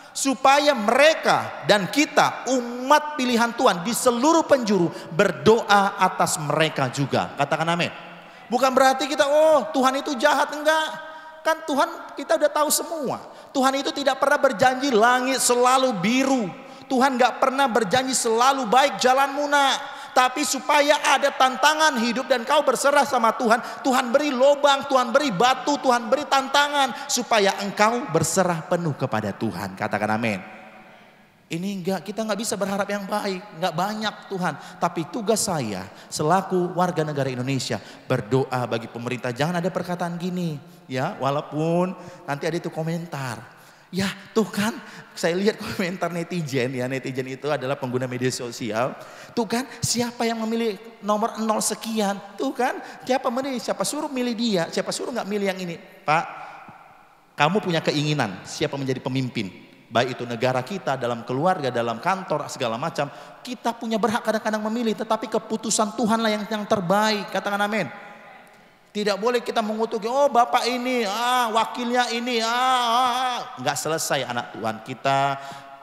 Supaya mereka dan kita umat pilihan Tuhan di seluruh penjuru berdoa atas mereka juga. Katakan amin. Bukan berarti kita, oh Tuhan itu jahat, enggak. Kan Tuhan kita udah tahu semua. Tuhan itu tidak pernah berjanji langit selalu biru. Tuhan gak pernah berjanji selalu baik jalanmu nak. Tapi supaya ada tantangan hidup dan kau berserah sama Tuhan. Tuhan beri lobang, Tuhan beri batu, Tuhan beri tantangan. Supaya engkau berserah penuh kepada Tuhan. Katakan amin. Ini enggak, kita nggak bisa berharap yang baik, nggak banyak Tuhan. Tapi tugas saya selaku warga negara Indonesia berdoa bagi pemerintah. Jangan ada perkataan gini, ya, walaupun nanti ada itu komentar. Ya tuh kan, saya lihat komentar netizen ya, netizen itu adalah pengguna media sosial. Tuh kan, siapa yang memilih nomor 0 sekian? Tuh kan, siapa memilih, siapa suruh milih dia, siapa suruh nggak milih yang ini? Pak, kamu punya keinginan siapa menjadi pemimpin? Baik itu negara kita, dalam keluarga, dalam kantor, segala macam. Kita punya berhak kadang-kadang memilih. Tetapi keputusan Tuhanlah yang terbaik. Katakan amin. Tidak boleh kita mengutuki, oh bapak ini, wakilnya ini, nggak selesai anak Tuhan. Kita,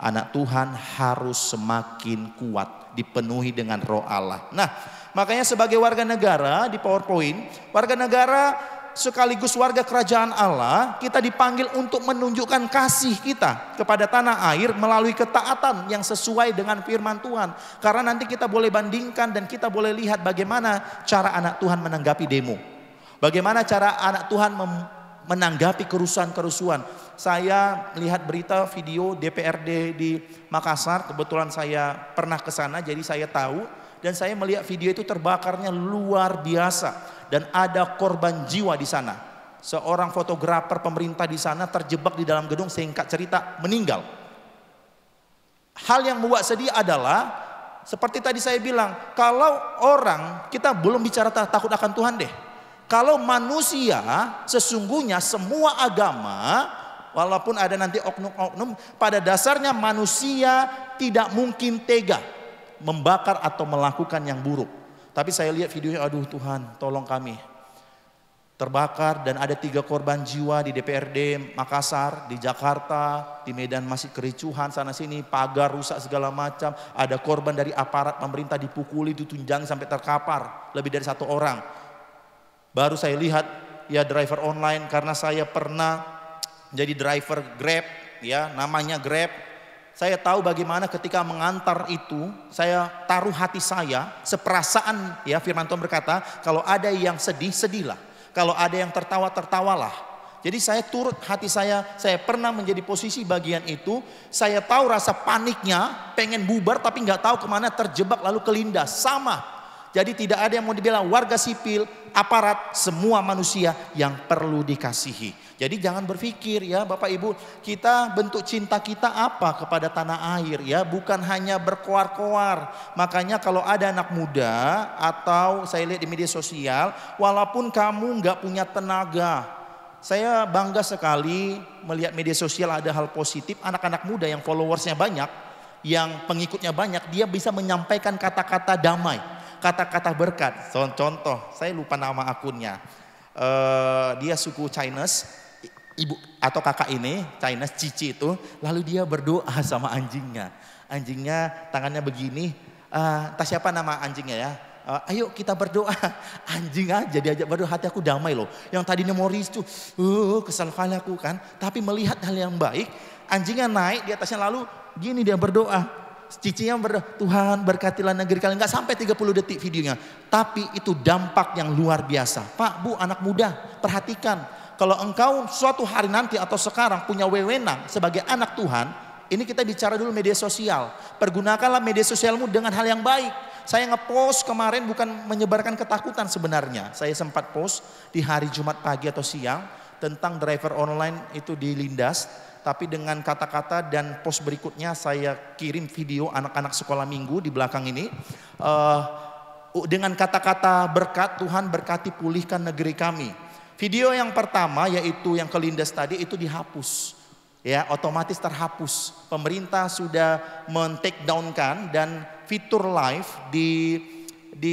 anak Tuhan harus semakin kuat. Dipenuhi dengan roh Allah. Nah, makanya sebagai warga negara di PowerPoint, warga negara sekaligus warga kerajaan Allah, kita dipanggil untuk menunjukkan kasih kita kepada tanah air melalui ketaatan yang sesuai dengan firman Tuhan. Karena nanti kita boleh bandingkan dan kita boleh lihat bagaimana cara anak Tuhan menanggapi demo. Bagaimana cara anak Tuhan menanggapi kerusuhan-kerusuhan. Saya lihat berita video DPRD di Makassar, kebetulan saya pernah ke sana jadi saya tahu. Dan saya melihat video itu terbakarnya luar biasa. Dan ada korban jiwa di sana. Seorang fotografer pemerintah di sana terjebak di dalam gedung, singkat cerita meninggal. hal yang membuat sedih adalah seperti tadi saya bilang, kalau orang, kita belum bicara takut akan Tuhan deh. Kalau manusia sesungguhnya semua agama, walaupun ada nanti oknum-oknum, pada dasarnya manusia tidak mungkin tega membakar atau melakukan yang buruk. Tapi saya lihat videonya, aduh Tuhan tolong kami. Terbakar dan ada 3 korban jiwa di DPRD Makassar, di Jakarta, di Medan masih kericuhan sana sini, pagar rusak segala macam. Ada korban dari aparat pemerintah dipukuli, ditunjang sampai terkapar, lebih dari 1 orang. Baru saya lihat ya driver online, karena saya pernah jadi driver Grab, ya namanya Grab. Saya tahu bagaimana ketika mengantar itu, saya taruh hati saya, seperasaan ya firman Tuhan berkata, kalau ada yang sedih, sedihlah. Kalau ada yang tertawa, tertawalah. Jadi saya turut hati saya pernah menjadi posisi bagian itu. Saya tahu rasa paniknya, pengen bubar tapi nggak tahu kemana, terjebak lalu kelindas. Sama. Jadi tidak ada yang mau dibilang warga sipil, aparat, semua manusia yang perlu dikasihi. Jadi jangan berpikir ya Bapak Ibu, kita bentuk cinta kita apa kepada tanah air ya, bukan hanya berkoar-koar. Makanya kalau ada anak muda atau saya lihat di media sosial, walaupun kamu nggak punya tenaga, saya bangga sekali melihat media sosial ada hal positif, anak-anak muda yang followersnya banyak, yang pengikutnya banyak, dia bisa menyampaikan kata-kata damai, kata-kata berkat. Contoh, saya lupa nama akunnya, dia suku Chinese, ibu atau kakak ini Chinese, Cici itu, lalu dia berdoa sama anjingnya. Anjingnya tangannya begini, entah siapa nama anjingnya ya. Ayo kita berdoa. Anjing aja diajak berdoa, hati aku damai loh. Yang tadinya mau risih, kesal kali aku kan. Tapi melihat hal yang baik, anjingnya naik di atasnya lalu gini dia berdoa. Cicinya berdoa, Tuhan berkatilah negeri kalian. Nggak sampai 30 detik videonya. Tapi itu dampak yang luar biasa. Pak, Bu, anak muda, perhatikan. Kalau engkau suatu hari nanti atau sekarang punya wewenang sebagai anak Tuhan, ini kita bicara dulu media sosial. Pergunakanlah media sosialmu dengan hal yang baik. Saya ngepost kemarin bukan menyebarkan ketakutan sebenarnya. Saya sempat post di hari Jumat pagi atau siang tentang driver online itu dilindas. Tapi dengan kata-kata dan post berikutnya saya kirim video anak-anak sekolah minggu di belakang ini. Dengan kata-kata berkat, Tuhan berkati pulihkan negeri kami. Video yang pertama yaitu yang kelindas tadi itu dihapus. Ya, otomatis terhapus. Pemerintah sudah men-take down kan, dan fitur live di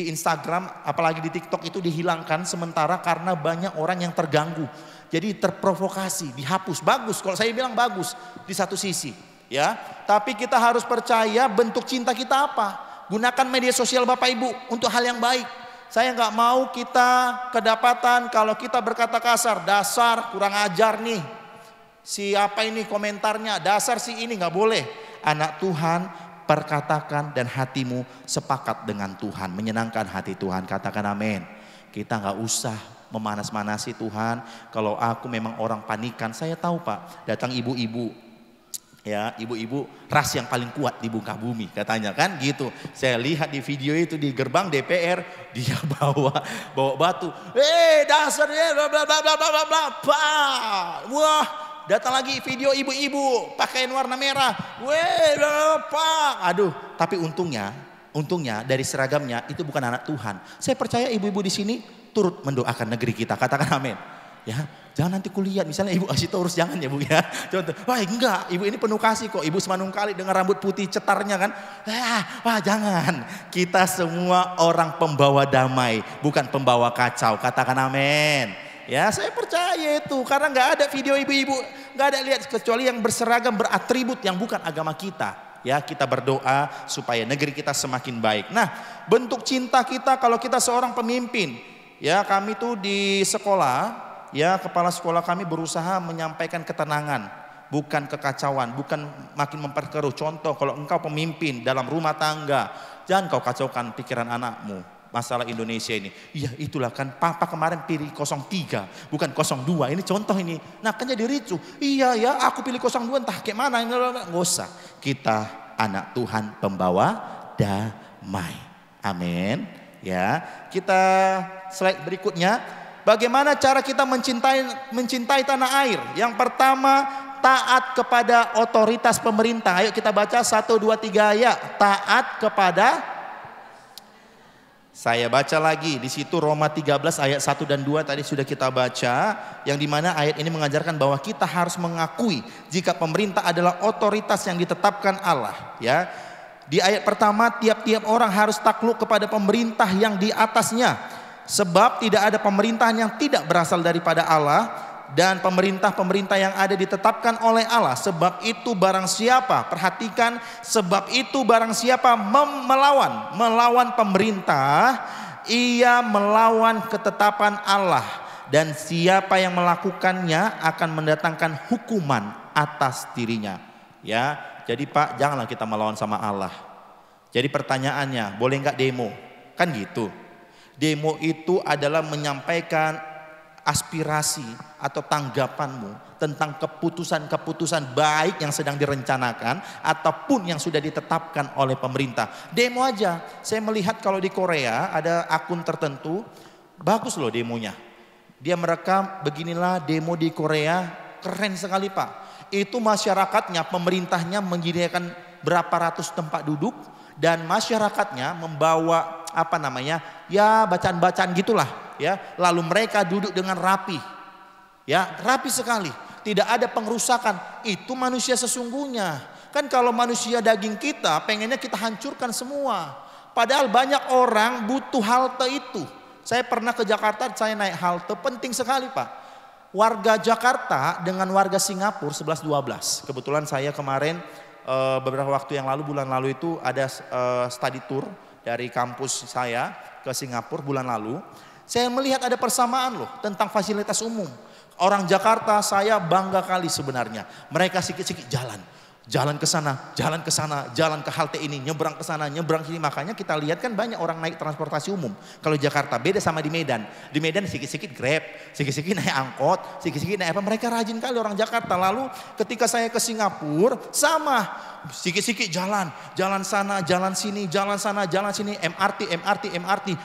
Instagram apalagi di TikTok itu dihilangkan sementara karena banyak orang yang terganggu. Jadi terprovokasi, dihapus. Bagus, kalau saya bilang bagus di satu sisi, ya. Tapi kita harus percaya bentuk cinta kita apa? Gunakan media sosial Bapak Ibu untuk hal yang baik. Saya nggak mau kita kedapatan kalau kita berkata kasar, dasar kurang ajar nih. Siapa ini komentarnya, dasar si ini, nggak boleh. Anak Tuhan, perkatakan dan hatimu sepakat dengan Tuhan, menyenangkan hati Tuhan. Katakan amin. Kita nggak usah memanas-manasi Tuhan. Kalau aku memang orang panikan, saya tahu Pak, datang ibu-ibu. Ya, ibu-ibu ras yang paling kuat di muka bumi katanya kan gitu. Saya lihat di video itu di gerbang DPR, dia bawa batu. Dasar bla bla bla bla bla bla. Wah, datang lagi video ibu-ibu pakaian warna merah. Aduh, tapi untungnya dari seragamnya itu bukan anak Tuhan. Saya percaya ibu-ibu di sini turut mendoakan negeri kita. Katakan amin. Ya, jangan nanti kulihat misalnya Ibu Asitorus, jangan ya Bu ya. Contoh, wah enggak, Ibu ini penuh kasih kok. Ibu Semanungkali dengan rambut putih cetarnya kan. Wah jangan. Kita semua orang pembawa damai, bukan pembawa kacau. Katakan amin. Ya, saya percaya itu karena nggak ada video ibu-ibu, nggak ada lihat kecuali yang berseragam beratribut yang bukan agama kita. Ya, kita berdoa supaya negeri kita semakin baik. Nah, bentuk cinta kita kalau kita seorang pemimpin. Ya, kami tuh di sekolah. Ya, kepala sekolah kami berusaha menyampaikan ketenangan, bukan kekacauan, bukan makin memperkeruh. Contoh, kalau engkau pemimpin dalam rumah tangga, jangan kau kacaukan pikiran anakmu. Masalah Indonesia ini, iya itulah kan papa kemarin pilih 03, bukan 02. Ini contoh ini. Nah kan jadi ricu. Iya ya, aku pilih 02 entah kayak mana. Nggak usah. Kita anak Tuhan pembawa damai. Amin. Ya, kita slide berikutnya. Bagaimana cara kita mencintai tanah air? Yang pertama, taat kepada otoritas pemerintah. Ayo kita baca 1, 2, 3 ayat. Taat kepada, saya baca lagi di situ Roma 13 ayat 1 dan 2 tadi sudah kita baca, yang dimana ayat ini mengajarkan bahwa kita harus mengakui jika pemerintah adalah otoritas yang ditetapkan Allah. Ya, di ayat pertama, tiap-tiap orang harus takluk kepada pemerintah yang di atasnya, sebab tidak ada pemerintahan yang tidak berasal daripada Allah, dan pemerintah-pemerintah yang ada ditetapkan oleh Allah. Sebab itu barang siapa, perhatikan, sebab itu barang siapa melawan pemerintah, ia melawan ketetapan Allah, dan siapa yang melakukannya akan mendatangkan hukuman atas dirinya. Ya, jadi Pak, janganlah kita melawan sama Allah. Jadi pertanyaannya, boleh nggak demo? Kan gitu. Demo itu adalah menyampaikan aspirasi atau tanggapanmu tentang keputusan-keputusan baik yang sedang direncanakan ataupun yang sudah ditetapkan oleh pemerintah. Demo aja. Saya melihat kalau di Korea ada akun tertentu, bagus loh demonya. Dia merekam, beginilah demo di Korea, keren sekali Pak. Itu masyarakatnya, pemerintahnya menyediakan berapa ratus tempat duduk, dan masyarakatnya membawa ya bacaan-bacaan gitulah. Ya, lalu mereka duduk dengan rapi, ya rapi sekali, tidak ada pengrusakan. Itu manusia sesungguhnya. Kan kalau manusia daging kita, pengennya kita hancurkan semua. Padahal banyak orang butuh halte itu. Saya pernah ke Jakarta, saya naik halte, penting sekali Pak. Warga Jakarta dengan warga Singapura 11-12. Kebetulan saya kemarin beberapa waktu yang lalu, bulan lalu itu ada study tour dari kampus saya ke Singapura bulan lalu. Saya melihat ada persamaan loh tentang fasilitas umum. Orang Jakarta saya bangga kali sebenarnya. Mereka sikit-sikit jalan ke sana, jalan ke halte ini, nyebrang ke sana, nyebrang sini. Makanya kita lihat kan banyak orang naik transportasi umum. Kalau Jakarta beda sama di Medan. Di Medan sikit-sikit Grab, sikit-sikit naik angkot, sikit-sikit naik apa. Mereka rajin kali orang Jakarta. Lalu ketika saya ke Singapura sama, sikit-sikit jalan sana, jalan sini, jalan sana, jalan sini, MRT,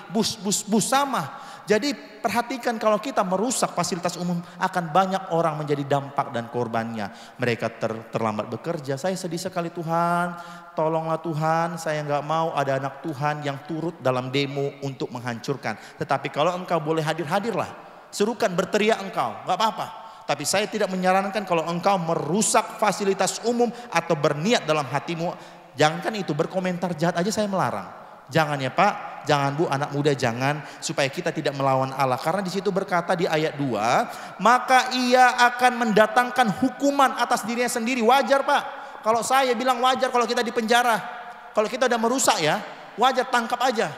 bus sama. Jadi perhatikan, kalau kita merusak fasilitas umum akan banyak orang menjadi dampak dan korbannya. Mereka terlambat bekerja. Saya sedih sekali Tuhan. Tolonglah Tuhan, saya nggak mau ada anak Tuhan yang turut dalam demo untuk menghancurkan. Tetapi kalau engkau boleh hadirlah. Serukan, berteriak engkau, nggak apa-apa. Tapi saya tidak menyarankan kalau engkau merusak fasilitas umum atau berniat dalam hatimu. Jangankan itu, berkomentar jahat aja saya melarang. Jangan ya Pak, jangan Bu, anak muda jangan, supaya kita tidak melawan Allah. Karena di situ berkata di ayat 2, maka ia akan mendatangkan hukuman atas dirinya sendiri. Wajar Pak, kalau saya bilang wajar kalau kita di penjara. Kalau kita udah merusak ya, wajar, tangkap aja.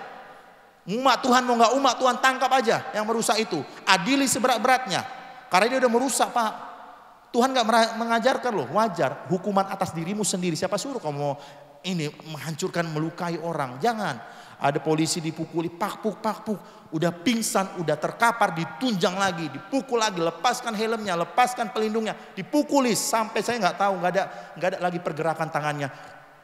Umat Tuhan mau nggak umat Tuhan, tangkap aja yang merusak itu. Adili seberat-beratnya, karena dia udah merusak Pak. Tuhan nggak mengajarkan loh, wajar hukuman atas dirimu sendiri. Siapa suruh kamu ini menghancurkan, melukai orang? Jangan. Ada polisi dipukuli, pakpuk, udah pingsan, udah terkapar, ditunjang lagi, dipukul lagi, lepaskan helmnya, lepaskan pelindungnya, dipukuli sampai saya nggak tahu, nggak ada lagi pergerakan tangannya.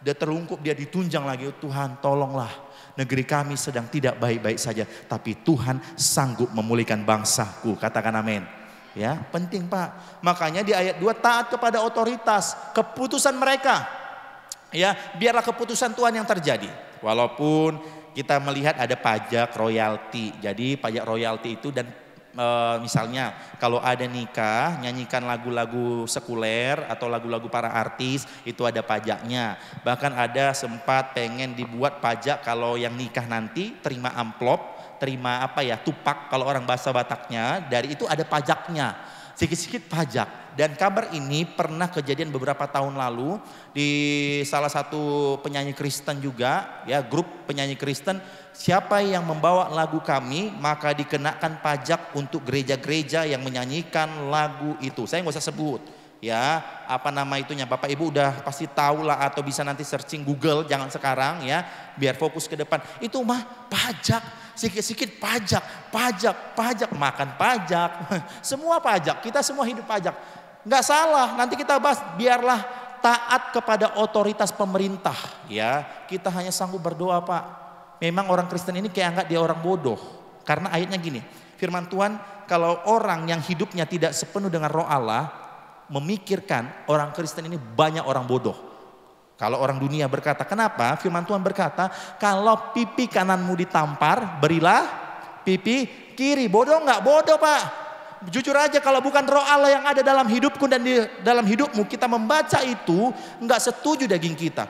Dia terungkup, dia ditunjang lagi. Tuhan tolonglah, negeri kami sedang tidak baik-baik saja, tapi Tuhan sanggup memulihkan bangsaku. Katakan amin. Ya, penting Pak. Makanya di ayat 2, taat kepada otoritas, keputusan mereka. Ya, biarlah keputusan Tuhan yang terjadi. Walaupun kita melihat ada pajak royalti. Jadi pajak royalti itu, dan misalnya kalau ada nikah, nyanyikan lagu-lagu sekuler atau lagu-lagu para artis, itu ada pajaknya. Bahkan ada sempat pengen dibuat pajak kalau yang nikah nanti terima amplop, terima tupak kalau orang bahasa Bataknya, dari itu ada pajaknya. Sedikit-sedikit pajak. Dan kabar ini pernah kejadian beberapa tahun lalu di salah satu penyanyi Kristen juga, ya, grup penyanyi Kristen. Siapa yang membawa lagu kami maka dikenakan pajak untuk gereja-gereja yang menyanyikan lagu itu. Saya nggak usah sebut, ya, apa nama itunya. Bapak Ibu udah pasti tahu lah, atau bisa nanti searching Google, jangan sekarang ya, biar fokus ke depan. Itu mah pajak. Sikit-sikit pajak, makan pajak, semua pajak, kita semua hidup pajak. Nggak salah, nanti kita bahas, biarlah taat kepada otoritas pemerintah. Ya, kita hanya sanggup berdoa Pak. Memang orang Kristen ini kayak anggap dia orang bodoh. Karena ayatnya gini, firman Tuhan, kalau orang yang hidupnya tidak sepenuh dengan roh Allah, memikirkan orang Kristen ini banyak orang bodoh. Kalau orang dunia berkata, kenapa? Firman Tuhan berkata, kalau pipi kananmu ditampar, berilah pipi kiri. Bodoh nggak? Bodoh Pak. Jujur aja, kalau bukan roh Allah yang ada dalam hidupku dan di dalam hidupmu, kita membaca itu nggak setuju daging kita.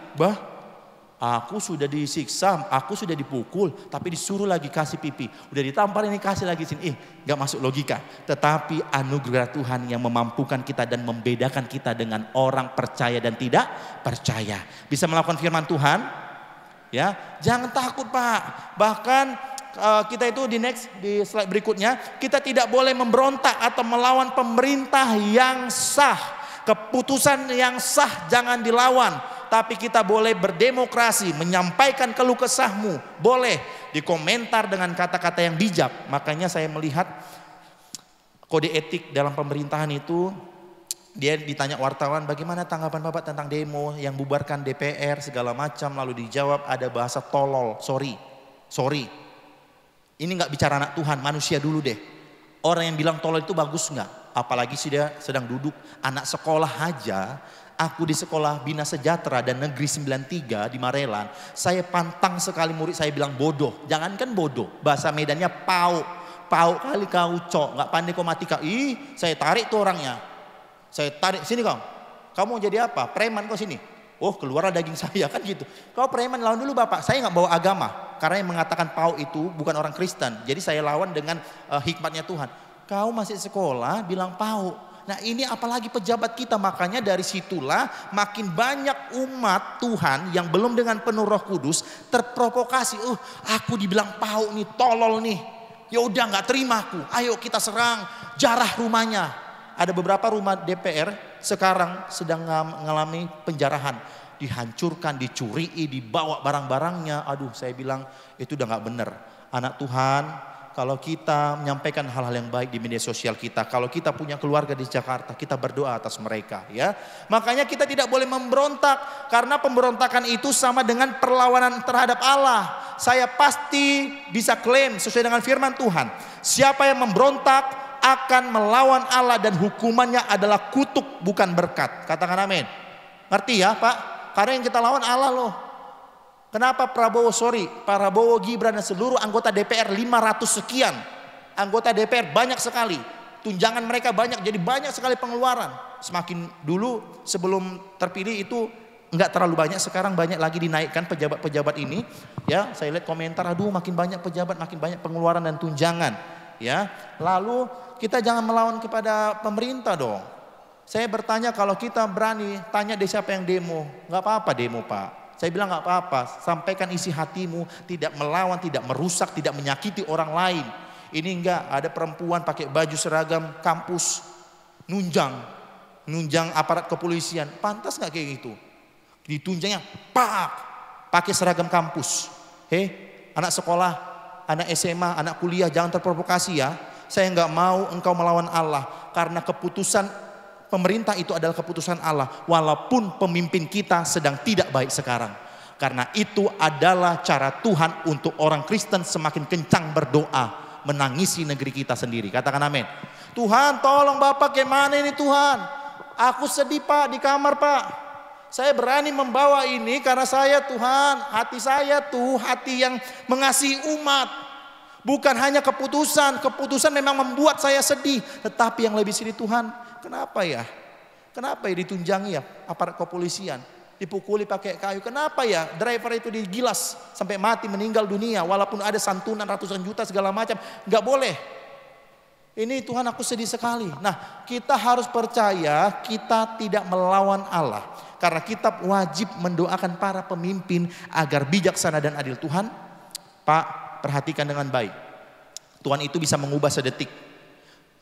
Aku sudah disiksa, aku sudah dipukul, tapi disuruh lagi kasih pipi. Udah ditampar ini kasih lagi sini. Gak masuk logika. Tetapi anugerah Tuhan yang memampukan kita dan membedakan kita dengan orang percaya dan tidak percaya. Bisa melakukan firman Tuhan. Ya, jangan takut Pak. Bahkan kita itu di slide berikutnya, kita tidak boleh memberontak atau melawan pemerintah yang sah. Keputusan yang sah jangan dilawan. Tapi kita boleh berdemokrasi, menyampaikan keluh kesahmu. Boleh dikomentar dengan kata-kata yang bijak. Makanya saya melihat kode etik dalam pemerintahan itu, dia ditanya wartawan, bagaimana tanggapan Bapak tentang demo yang bubarkan DPR segala macam. Lalu dijawab ada bahasa tolol, sorry. Ini nggak bicara anak Tuhan, manusia dulu deh. Orang yang bilang tolol itu bagus nggak? Apalagi dia sedang duduk anak sekolah aja. Aku di sekolah Bina Sejahtera dan Negeri 93 di Marelan, saya pantang sekali murid saya bilang bodoh. Jangankan bodoh, bahasa Medannya pau kali kau cok, nggak pandai kau mati kau. Saya tarik tuh orangnya, saya tarik sini kau. Kamu mau jadi apa? Preman kau sini. Oh keluar daging saya kan gitu. Kau preman, lawan dulu Bapak. Saya nggak bawa agama, karena yang mengatakan pau itu bukan orang Kristen. Jadi saya lawan dengan hikmatnya Tuhan. Kau masih sekolah bilang pau. Nah ini apalagi pejabat kita, makanya dari situlah makin banyak umat Tuhan yang belum dengan penuh Roh Kudus terprovokasi. Aku dibilang pau nih, tolol nih. Ya udah nggak terima aku. Ayo kita serang, jarah rumahnya. Ada beberapa rumah DPR sekarang sedang mengalami penjarahan. Dihancurkan, dicuri, dibawa barang-barangnya. Aduh saya bilang itu udah nggak bener. Anak Tuhan, kalau kita menyampaikan hal-hal yang baik di media sosial kita, kalau kita punya keluarga di Jakarta, kita berdoa atas mereka ya. Makanya kita tidak boleh memberontak, karena pemberontakan itu sama dengan perlawanan terhadap Allah. Saya pasti bisa klaim sesuai dengan firman Tuhan, siapa yang memberontak akan melawan Allah dan hukumannya adalah kutuk bukan berkat. Katakan amin. Ngerti ya Pak? Karena yang kita lawan Allah loh. Kenapa Prabowo, Gibran dan seluruh anggota DPR 500 sekian. Anggota DPR banyak sekali. Tunjangan mereka banyak, jadi banyak sekali pengeluaran. Semakin dulu sebelum terpilih itu enggak terlalu banyak, sekarang banyak lagi dinaikkan pejabat-pejabat ini. Ya, saya lihat komentar, aduh makin banyak pejabat, makin banyak pengeluaran dan tunjangan. Ya, lalu kita jangan melawan kepada pemerintah dong. Saya bertanya, kalau kita berani tanya deh siapa yang demo, nggak apa-apa demo Pak. Saya bilang nggak apa-apa, sampaikan isi hatimu, tidak melawan, tidak merusak, tidak menyakiti orang lain. Ini enggak, ada perempuan pakai baju seragam kampus, nunjang aparat kepolisian, pantas nggak kayak gitu? Ditunjangnya, pakai seragam kampus. Anak sekolah, anak SMA, anak kuliah, jangan terprovokasi ya. Saya nggak mau engkau melawan Allah, karena keputusan pemerintah itu adalah keputusan Allah, walaupun pemimpin kita sedang tidak baik sekarang. Karena itu adalah cara Tuhan untuk orang Kristen semakin kencang berdoa, menangisi negeri kita sendiri. Katakan amin. Tuhan tolong Bapak, gimana ini Tuhan? Aku sedih Pak, di kamar Pak. Saya berani membawa ini karena saya Tuhan, hati saya tuh hati yang mengasihi umat. Bukan hanya keputusan memang membuat saya sedih. Tetapi yang lebih sedih Tuhan, kenapa ya? Kenapa ya ditunjangi ya aparat kepolisian? Dipukuli pakai kayu. Kenapa ya driver itu digilas sampai mati, meninggal dunia. Walaupun ada santunan ratusan juta segala macam. Gak boleh. Ini Tuhan aku sedih sekali. Nah kita harus percaya kita tidak melawan Allah. Karena kita wajib mendoakan para pemimpin agar bijaksana dan adil. Tuhan, Pak, perhatikan dengan baik. Tuhan itu bisa mengubah sedetik.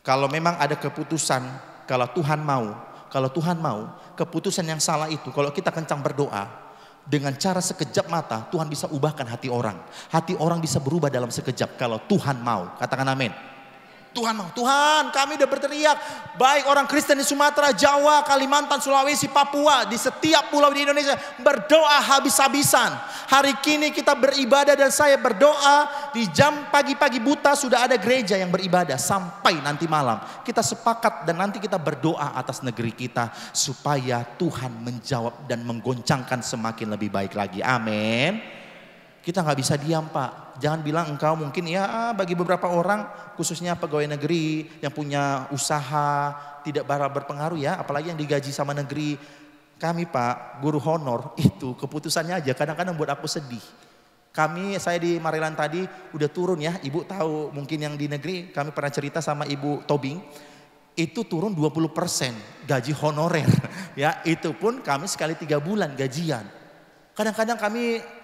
Kalau memang ada keputusan, kalau Tuhan mau, keputusan yang salah itu, kalau kita kencang berdoa, dengan cara sekejap mata, Tuhan bisa ubahkan hati orang. Hati orang bisa berubah dalam sekejap kalau Tuhan mau. Katakan amin. Tuhan mau, Tuhan kami udah berteriak, baik orang Kristen di Sumatera, Jawa, Kalimantan, Sulawesi, Papua, di setiap pulau di Indonesia berdoa habis-habisan. Hari kini kita beribadah dan saya berdoa di jam pagi-pagi buta sudah ada gereja yang beribadah sampai nanti malam. Kita sepakat dan nanti kita berdoa atas negeri kita supaya Tuhan menjawab dan menggoncangkan semakin lebih baik lagi. Amin. Kita nggak bisa diam Pak. Jangan bilang engkau mungkin ya bagi beberapa orang khususnya pegawai negeri yang punya usaha tidak berpengaruh ya. Apalagi yang digaji sama negeri. Kami Pak guru honor itu keputusannya aja kadang-kadang buat aku sedih. Saya di Maryland tadi udah turun ya. Ibu tahu mungkin yang di negeri kami pernah cerita sama Ibu Tobing. Itu turun 20% gaji honorer. Ya itu pun kami sekali 3 bulan gajian. Kadang-kadang kami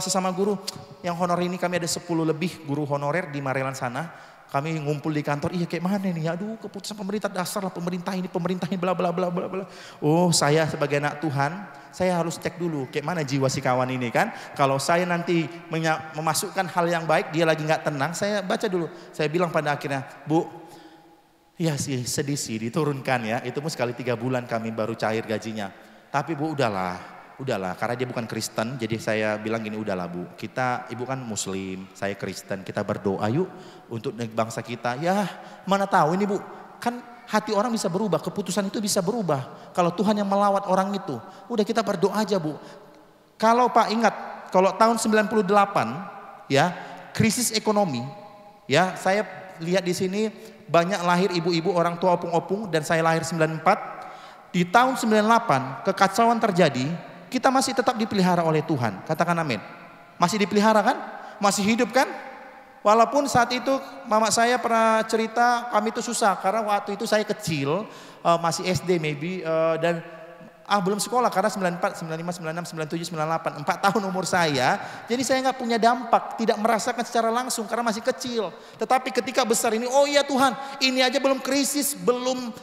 sesama guru yang honor ini kami ada 10 lebih guru honorer di Maryland sana. Kami ngumpul di kantor, iya kayak mana nih? Aduh keputusan pemerintah dasar lah pemerintah ini bla bla bla bla bla. Oh saya sebagai anak Tuhan, saya harus cek dulu kayak mana jiwa si kawan ini kan. Kalau saya nanti memasukkan hal yang baik, dia lagi nggak tenang, saya baca dulu. Saya bilang pada akhirnya, Bu, ya sih sedih sih diturunkan ya. Itu pun sekali 3 bulan kami baru cair gajinya. Tapi Bu udahlah karena dia bukan Kristen, jadi saya bilang gini, udahlah Bu, ibu kan Muslim, saya Kristen, kita berdoa yuk untuk bangsa kita. Ya mana tahu ini Bu, kan hati orang bisa berubah, keputusan itu bisa berubah kalau Tuhan yang melawat orang itu. Udah kita berdoa aja Bu. Kalau Pak ingat, kalau tahun 98 ya krisis ekonomi ya, saya lihat di sini banyak lahir ibu-ibu orang tua opung-opung dan saya lahir 94. Di tahun 98 kekacauan terjadi. Kita masih tetap dipelihara oleh Tuhan. Katakan amin. Masih dipelihara kan? Masih hidup kan? Walaupun saat itu mama saya pernah cerita kami itu susah. Karena waktu itu saya kecil. Masih SD maybe. Dan belum sekolah karena 94, 95, 96, 97, 98. 4 tahun umur saya. Jadi saya nggak punya dampak. Tidak merasakan secara langsung karena masih kecil. Tetapi ketika besar ini, oh iya Tuhan. Ini aja belum krisis. Belum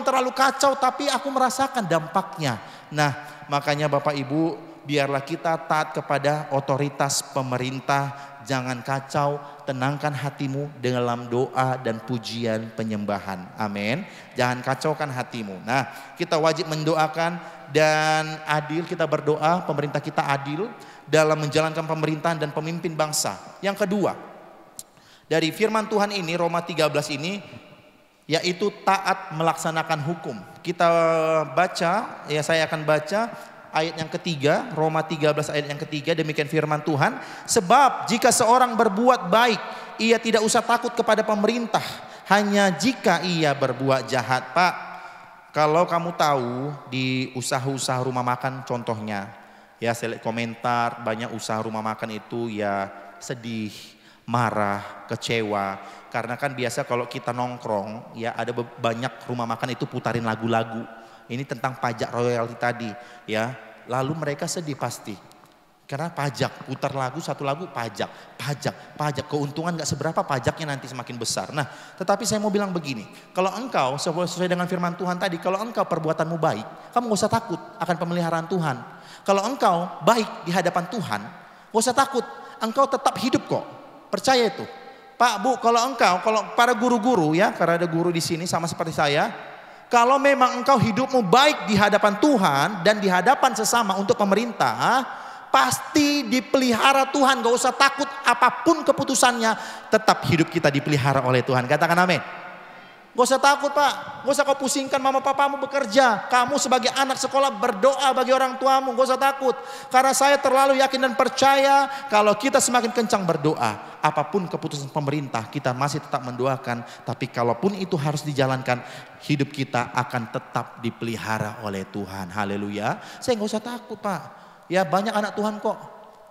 terlalu kacau. Tapi aku merasakan dampaknya. Nah makanya Bapak Ibu biarlah kita taat kepada otoritas pemerintah. Jangan kacau, tenangkan hatimu dalam doa dan pujian penyembahan. Amin. Jangan kacaukan hatimu. Nah kita wajib mendoakan dan adil, kita berdoa pemerintah kita adil dalam menjalankan pemerintahan dan pemimpin bangsa. Yang kedua dari firman Tuhan ini Roma 13 ini yaitu taat melaksanakan hukum. Kita baca, ya saya akan baca ayat yang ketiga, Roma 13 ayat yang ketiga, demikian firman Tuhan. Sebab jika seorang berbuat baik, ia tidak usah takut kepada pemerintah, hanya jika ia berbuat jahat. Pak, kalau kamu tahu di usaha-usaha rumah makan contohnya, ya saya lihat komentar banyak usaha rumah makan itu ya sedih, marah, kecewa. Karena kan biasa kalau kita nongkrong ya ada banyak rumah makan itu putarin lagu-lagu. Ini tentang pajak royalti tadi ya. Lalu mereka sedih pasti. Karena pajak, putar lagu satu lagu pajak. Keuntungan gak seberapa, pajaknya nanti semakin besar. Nah tetapi saya mau bilang begini. Kalau engkau sesuai dengan firman Tuhan tadi, kalau engkau perbuatanmu baik, kamu gak usah takut akan pemeliharaan Tuhan. Kalau engkau baik di hadapan Tuhan, gak usah takut. Engkau tetap hidup kok. Percaya itu. Pak, Bu, kalau para guru-guru ya, karena ada guru di sini sama seperti saya, kalau memang engkau hidupmu baik di hadapan Tuhan dan di hadapan sesama untuk pemerintah, pasti dipelihara Tuhan. Gak usah takut apapun keputusannya, tetap hidup kita dipelihara oleh Tuhan. Katakan amin. Gak usah takut Pak, gak usah kau pusingkan mama papamu bekerja. Kamu sebagai anak sekolah berdoa bagi orang tuamu, gak usah takut. Karena saya terlalu yakin dan percaya kalau kita semakin kencang berdoa, apapun keputusan pemerintah kita masih tetap mendoakan. Tapi kalaupun itu harus dijalankan, hidup kita akan tetap dipelihara oleh Tuhan. Haleluya. Saya gak usah takut Pak. Ya banyak anak Tuhan kok.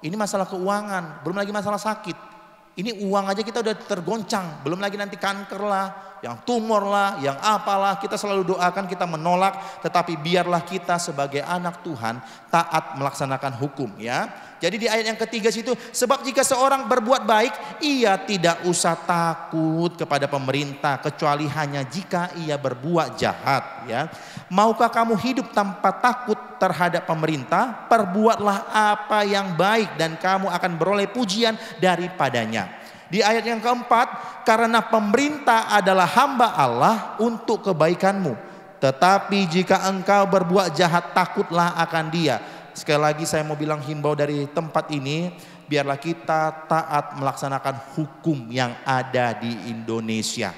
Ini masalah keuangan, belum lagi masalah sakit. Ini uang aja kita udah tergoncang, belum lagi nanti kanker lah, yang tumor lah, yang apalah. Kita selalu doakan, kita menolak, tetapi biarlah kita sebagai anak Tuhan taat melaksanakan hukum ya. Jadi di ayat yang ketiga situ, sebab jika seorang berbuat baik, ia tidak usah takut kepada pemerintah kecuali hanya jika ia berbuat jahat ya. Maukah kamu hidup tanpa takut terhadap pemerintah? Perbuatlah apa yang baik dan kamu akan beroleh pujian daripadanya. Di ayat yang keempat, karena pemerintah adalah hamba Allah untuk kebaikanmu. Tetapi jika engkau berbuat jahat, takutlah akan dia. Sekali lagi saya mau bilang himbau dari tempat ini, biarlah kita taat melaksanakan hukum yang ada di Indonesia.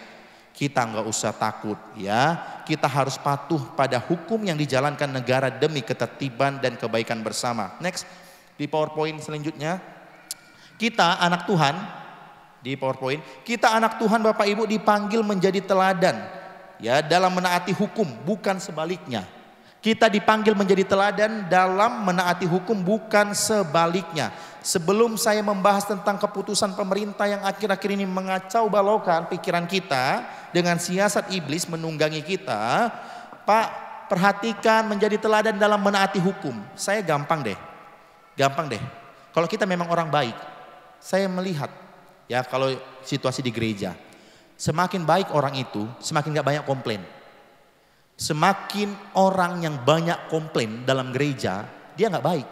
Kita nggak usah takut ya. Kita harus patuh pada hukum yang dijalankan negara demi ketertiban dan kebaikan bersama. Next, di PowerPoint selanjutnya. Kita anak Tuhan, di PowerPoint, kita anak Tuhan Bapak Ibu dipanggil menjadi teladan ya dalam menaati hukum, bukan sebaliknya. Kita dipanggil menjadi teladan dalam menaati hukum, bukan sebaliknya. Sebelum saya membahas tentang keputusan pemerintah yang akhir-akhir ini mengacau balaukan pikiran kita dengan siasat iblis menunggangi kita, Pak, perhatikan menjadi teladan dalam menaati hukum. Saya gampang deh. Kalau kita memang orang baik, saya melihat ya kalau situasi di gereja, semakin baik orang itu, semakin gak banyak komplain. Semakin orang yang banyak komplain dalam gereja, dia gak baik.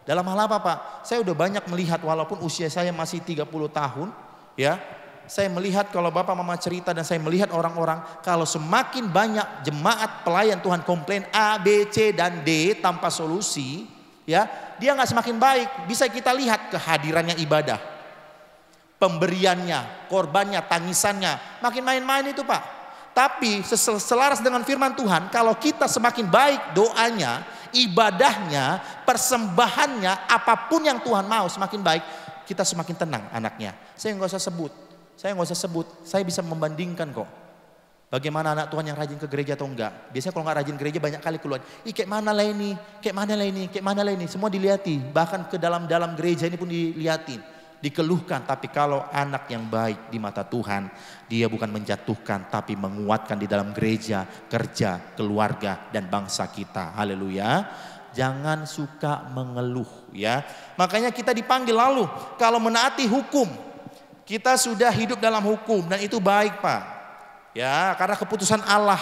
Dalam hal apa Pak? Saya udah banyak melihat walaupun usia saya masih 30 tahun ya. Saya melihat kalau Bapak Mama cerita dan saya melihat orang-orang, kalau semakin banyak jemaat pelayan Tuhan komplain A, B, C, dan D tanpa solusi ya, dia gak semakin baik. Bisa kita lihat kehadirannya ibadah, pemberiannya, korbannya, tangisannya, makin main-main itu Pak. Tapi selaras dengan firman Tuhan, kalau kita semakin baik doanya, ibadahnya, persembahannya, apapun yang Tuhan mau semakin baik, kita semakin tenang anaknya. Saya nggak usah sebut, saya bisa membandingkan kok. Bagaimana anak Tuhan yang rajin ke gereja atau enggak. Biasanya kalau nggak rajin gereja banyak kali keluar, kayak mana lah ini, semua dilihati. Bahkan ke dalam gereja ini pun dilihatin, dikeluhkan. Tapi kalau anak yang baik di mata Tuhan, dia bukan menjatuhkan tapi menguatkan di dalam gereja, kerja, keluarga, dan bangsa kita. Haleluya. Jangan suka mengeluh ya. Makanya kita dipanggil lalu kalau menaati hukum, kita sudah hidup dalam hukum dan itu baik Pak. Ya, karena keputusan Allah.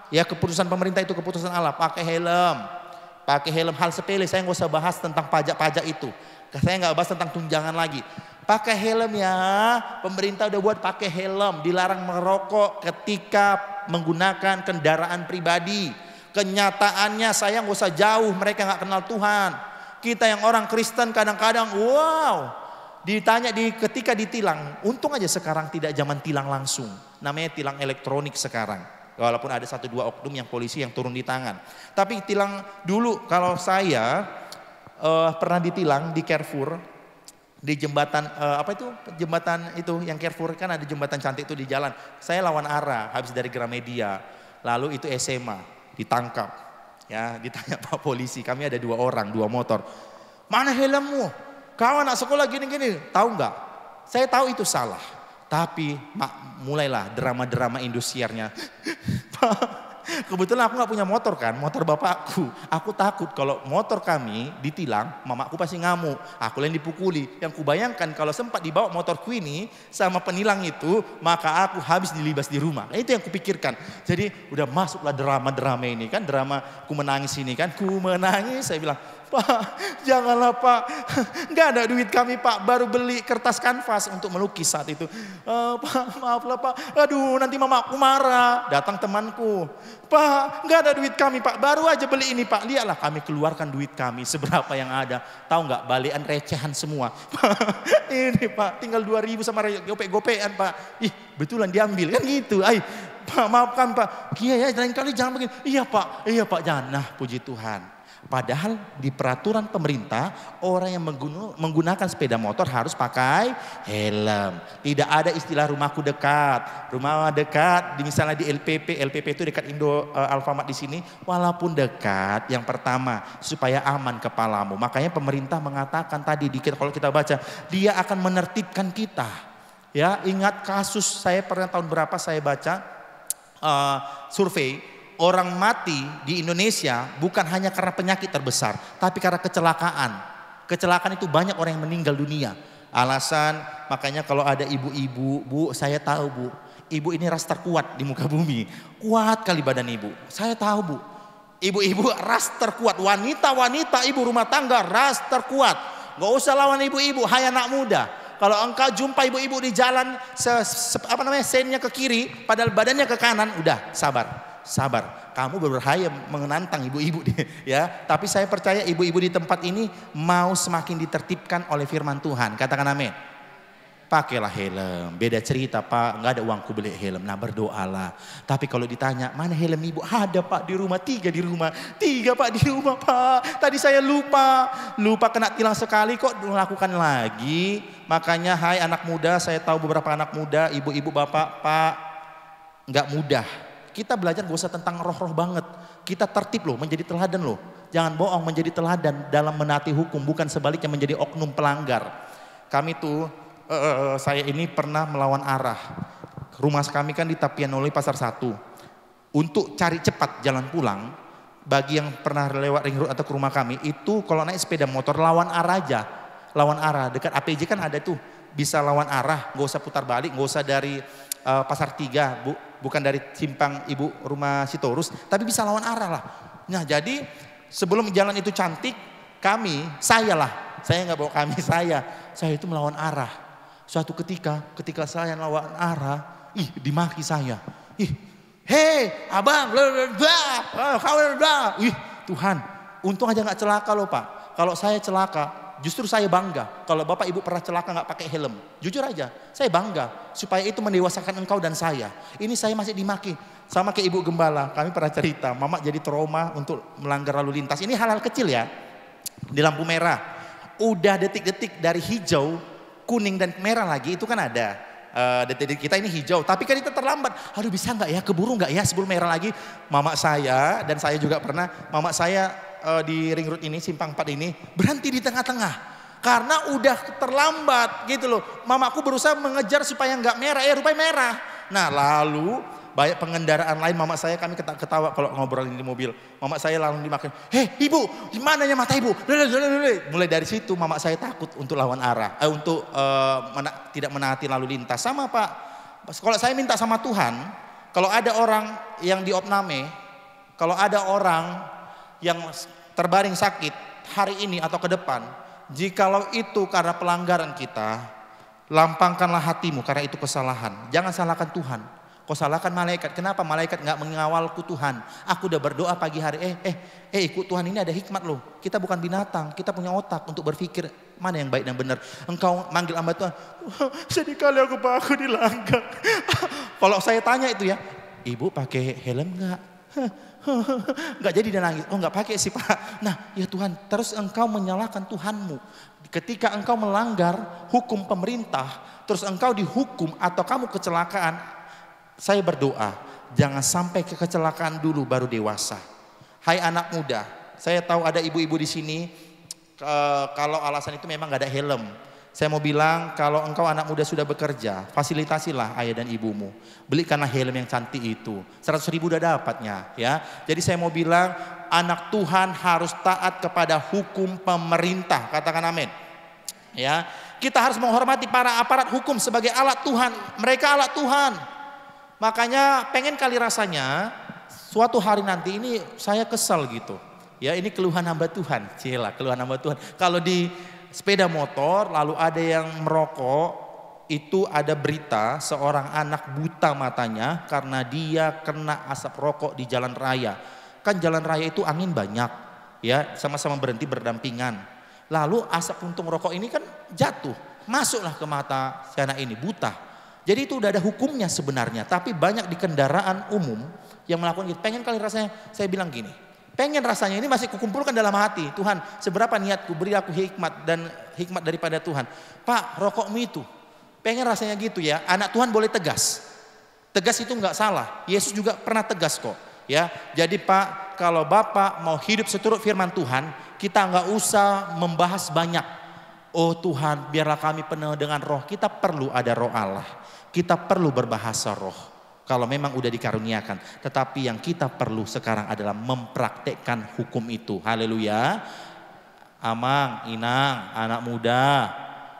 Ya, keputusan pemerintah itu keputusan Allah. Pakai helm hal sepele, saya nggak usah bahas tentang pajak-pajak itu. Saya nggak bahas tentang tunjangan lagi. Pakai helm ya, pemerintah udah buat pakai helm. Dilarang merokok ketika menggunakan kendaraan pribadi. Kenyataannya saya nggak usah jauh, mereka nggak kenal Tuhan. Kita yang orang Kristen kadang-kadang wow, ditanya ketika ditilang. Untung aja sekarang tidak zaman tilang langsung, namanya tilang elektronik sekarang. Walaupun ada 1-2 oknum yang polisi yang turun di tangan. Tapi tilang dulu kalau saya pernah ditilang di Carrefour, di jembatan jembatan itu yang Carrefour kan ada jembatan cantik itu di jalan. Saya lawan arah habis dari Gramedia, lalu itu SMA ditangkap. Ya, ditanya Pak polisi, kami ada 2 orang, 2 motor. Mana helmmu? Kau anak sekolah gini-gini, tahu nggak? Saya tahu itu salah, tapi mulailah drama-drama indosiarnya. Kebetulan aku nggak punya motor kan, motor bapakku. Aku takut kalau motor kami ditilang, mamaku pasti ngamuk. Aku yang dipukuli. Yang kubayangkan kalau sempat dibawa motorku ini sama penilang itu, maka aku habis dilibas di rumah. Nah, itu yang kupikirkan. Jadi udah masuklah drama-drama ini kan, drama ku menangis ini kan, ku menangis. Saya bilang, Pak, janganlah Pak, nggak ada duit kami Pak, baru beli kertas kanvas untuk melukis saat itu. Pak, maaflah Pak, aduh nanti mamaku marah. Datang temanku, Pak, nggak ada duit kami Pak, baru aja beli ini Pak. Lihatlah kami keluarkan duit kami seberapa yang ada. Tahu nggak, balian recehan semua. Ini Pak, tinggal 2.000 sama gopek-gopean Pak. Ih, betulan diambil kan gitu. Pak, maafkan Pak. Iya ya, lain kali jangan begini. Iya Pak, jangan. Nah, puji Tuhan. Padahal di peraturan pemerintah orang yang menggunakan sepeda motor harus pakai helm. Tidak ada istilah rumahku dekat, rumah dekat. Misalnya di LPP itu dekat Indo Alfamart di sini. Walaupun dekat, yang pertama supaya aman kepalamu. Makanya pemerintah mengatakan tadi kalau kita baca, dia akan menertibkan kita. Ya, ingat kasus saya pernah tahun berapa saya baca survei. Orang mati di Indonesia bukan hanya karena penyakit terbesar, tapi karena kecelakaan. Kecelakaan itu banyak orang yang meninggal dunia. Alasan, makanya kalau ada ibu-ibu, Bu, saya tahu Bu, ibu ini ras terkuat di muka bumi. Kuat kali badan ibu, saya tahu Bu. Ibu-ibu ras terkuat, wanita-wanita ibu rumah tangga ras terkuat. Gak usah lawan ibu-ibu, hai anak muda. Kalau engkau jumpa ibu-ibu di jalan sennya ke kiri, padahal badannya ke kanan, udah sabar. Kamu berbahaya menantang ibu-ibu ya. Tapi saya percaya ibu-ibu di tempat ini mau semakin ditertibkan oleh firman Tuhan. Katakan amin. Pakailah helm. Beda cerita Pak, nggak ada uangku beli helm. Nah berdoalah. Tapi kalau ditanya, mana helm ibu? Ada Pak di rumah, 3 di rumah. 3 Pak di rumah Pak. Tadi saya lupa kena tilang sekali kok melakukan lagi. Makanya hai anak muda, saya tahu beberapa anak muda, ibu-ibu bapak, Pak, nggak mudah. Kita belajar gak usah tentang roh-roh banget. Kita tertib loh, menjadi teladan loh. Jangan bohong, menjadi teladan dalam menaati hukum, bukan sebaliknya menjadi oknum pelanggar. Kami tuh saya ini pernah melawan arah. Rumah kami kan di Tapianoli Pasar 1. Untuk cari cepat jalan pulang, bagi yang pernah lewat ring road atau ke rumah kami, itu kalau naik sepeda motor lawan arah aja. Lawan arah, dekat APJ kan ada tuh, bisa lawan arah, gak usah putar balik, gak usah dari Pasar 3, bukan dari simpang ibu rumah Sitorus, tapi bisa lawan arah lah. Nah jadi sebelum jalan itu cantik, saya nggak bawa saya itu melawan arah. Suatu ketika saya lawan arah, dimaki saya. Hei abang, Tuhan, untung aja nggak celaka loh Pak. Kalau saya celaka, justru saya bangga. Kalau Bapak Ibu pernah celaka nggak pakai helm, jujur aja, saya bangga. Supaya itu mendewasakan engkau dan saya. Ini saya masih dimaki. Sama kayak Ibu Gembala, kami pernah cerita, Mama jadi trauma untuk melanggar lalu lintas. Ini hal-hal kecil ya. Di lampu merah, udah detik-detik dari hijau, kuning dan merah lagi itu kan ada. Detik-detik kita ini hijau, tapi kan itu terlambat. Aduh bisa nggak ya, keburu nggak ya sebelum merah lagi. Mama saya dan saya juga pernah, mama saya di ring road ini, simpang 4 ini berhenti di tengah-tengah. Karena udah terlambat gitu loh. Mamaku berusaha mengejar supaya nggak merah, rupanya merah. Nah lalu banyak pengendaraan lain, mama saya, kami ketawa kalau ngobrol di mobil. Mama saya langsung dimakan, hei ibu, gimana ya mata ibu? Mulai dari situ mama saya takut untuk lawan arah, tidak menaati lalu lintas. Sama Pak, kalau saya minta sama Tuhan, kalau ada orang yang diopname, kalau ada orang yang terbaring sakit hari ini atau ke depan, jikalau itu karena pelanggaran kita, lampangkanlah hatimu karena itu kesalahan. Jangan salahkan Tuhan. Kau salahkan malaikat. Kenapa malaikat nggak mengawalku Tuhan? Aku udah berdoa pagi hari. Ikut Tuhan, ini ada hikmat loh. Kita bukan binatang, kita punya otak untuk berpikir mana yang baik dan benar. Engkau manggil hamba Tuhan, sedih kali aku Pak, aku dilanggar. Kalau saya tanya itu ya, ibu pakai helm nggak? Nggak, jadi dia nangis. Oh nggak pakai sih Pak. Nah ya Tuhan, terus engkau menyalahkan Tuhanmu. Ketika engkau melanggar hukum pemerintah, terus engkau dihukum atau kamu kecelakaan, saya berdoa, jangan sampai ke kecelakaan dulu baru dewasa. Hai anak muda, saya tahu ada ibu-ibu di sini, kalau alasan itu memang gak ada helm. Saya mau bilang, kalau engkau anak muda sudah bekerja, fasilitasilah ayah dan ibumu. Belikanlah helm yang cantik itu. 100.000 udah dapatnya ya. Jadi saya mau bilang, anak Tuhan harus taat kepada hukum pemerintah. Katakan amin. Ya, kita harus menghormati para aparat hukum sebagai alat Tuhan. Mereka alat Tuhan. Makanya pengen kali rasanya suatu hari nanti ini saya kesal gitu. Ya ini keluhan hamba Tuhan. Cila, keluhan hamba Tuhan. Kalau di sepeda motor lalu ada yang merokok, itu ada berita seorang anak buta matanya karena dia kena asap rokok di jalan raya. Kan jalan raya itu angin banyak ya, sama-sama berhenti berdampingan. Lalu asap puntung rokok ini kan jatuh, masuklah ke mata si anak ini, buta. Jadi itu udah ada hukumnya sebenarnya, tapi banyak di kendaraan umum yang melakukan gitu. Pengen kali rasanya, saya bilang gini, pengen rasanya ini masih kukumpulkan dalam hati. Tuhan, seberapa niatku, beri aku hikmat dan hikmat daripada Tuhan. Pak, rokokmu itu, pengen rasanya gitu ya. Anak Tuhan boleh tegas. Tegas itu nggak salah. Yesus juga pernah tegas kok. Ya, jadi Pak, kalau Bapak mau hidup seturut firman Tuhan, kita nggak usah membahas banyak. Oh Tuhan, biarlah kami penuh dengan roh. Kita perlu ada roh Allah. Kita perlu berbahasa roh kalau memang udah dikaruniakan. Tetapi yang kita perlu sekarang adalah mempraktekkan hukum itu. Haleluya. Amang, Inang, anak muda.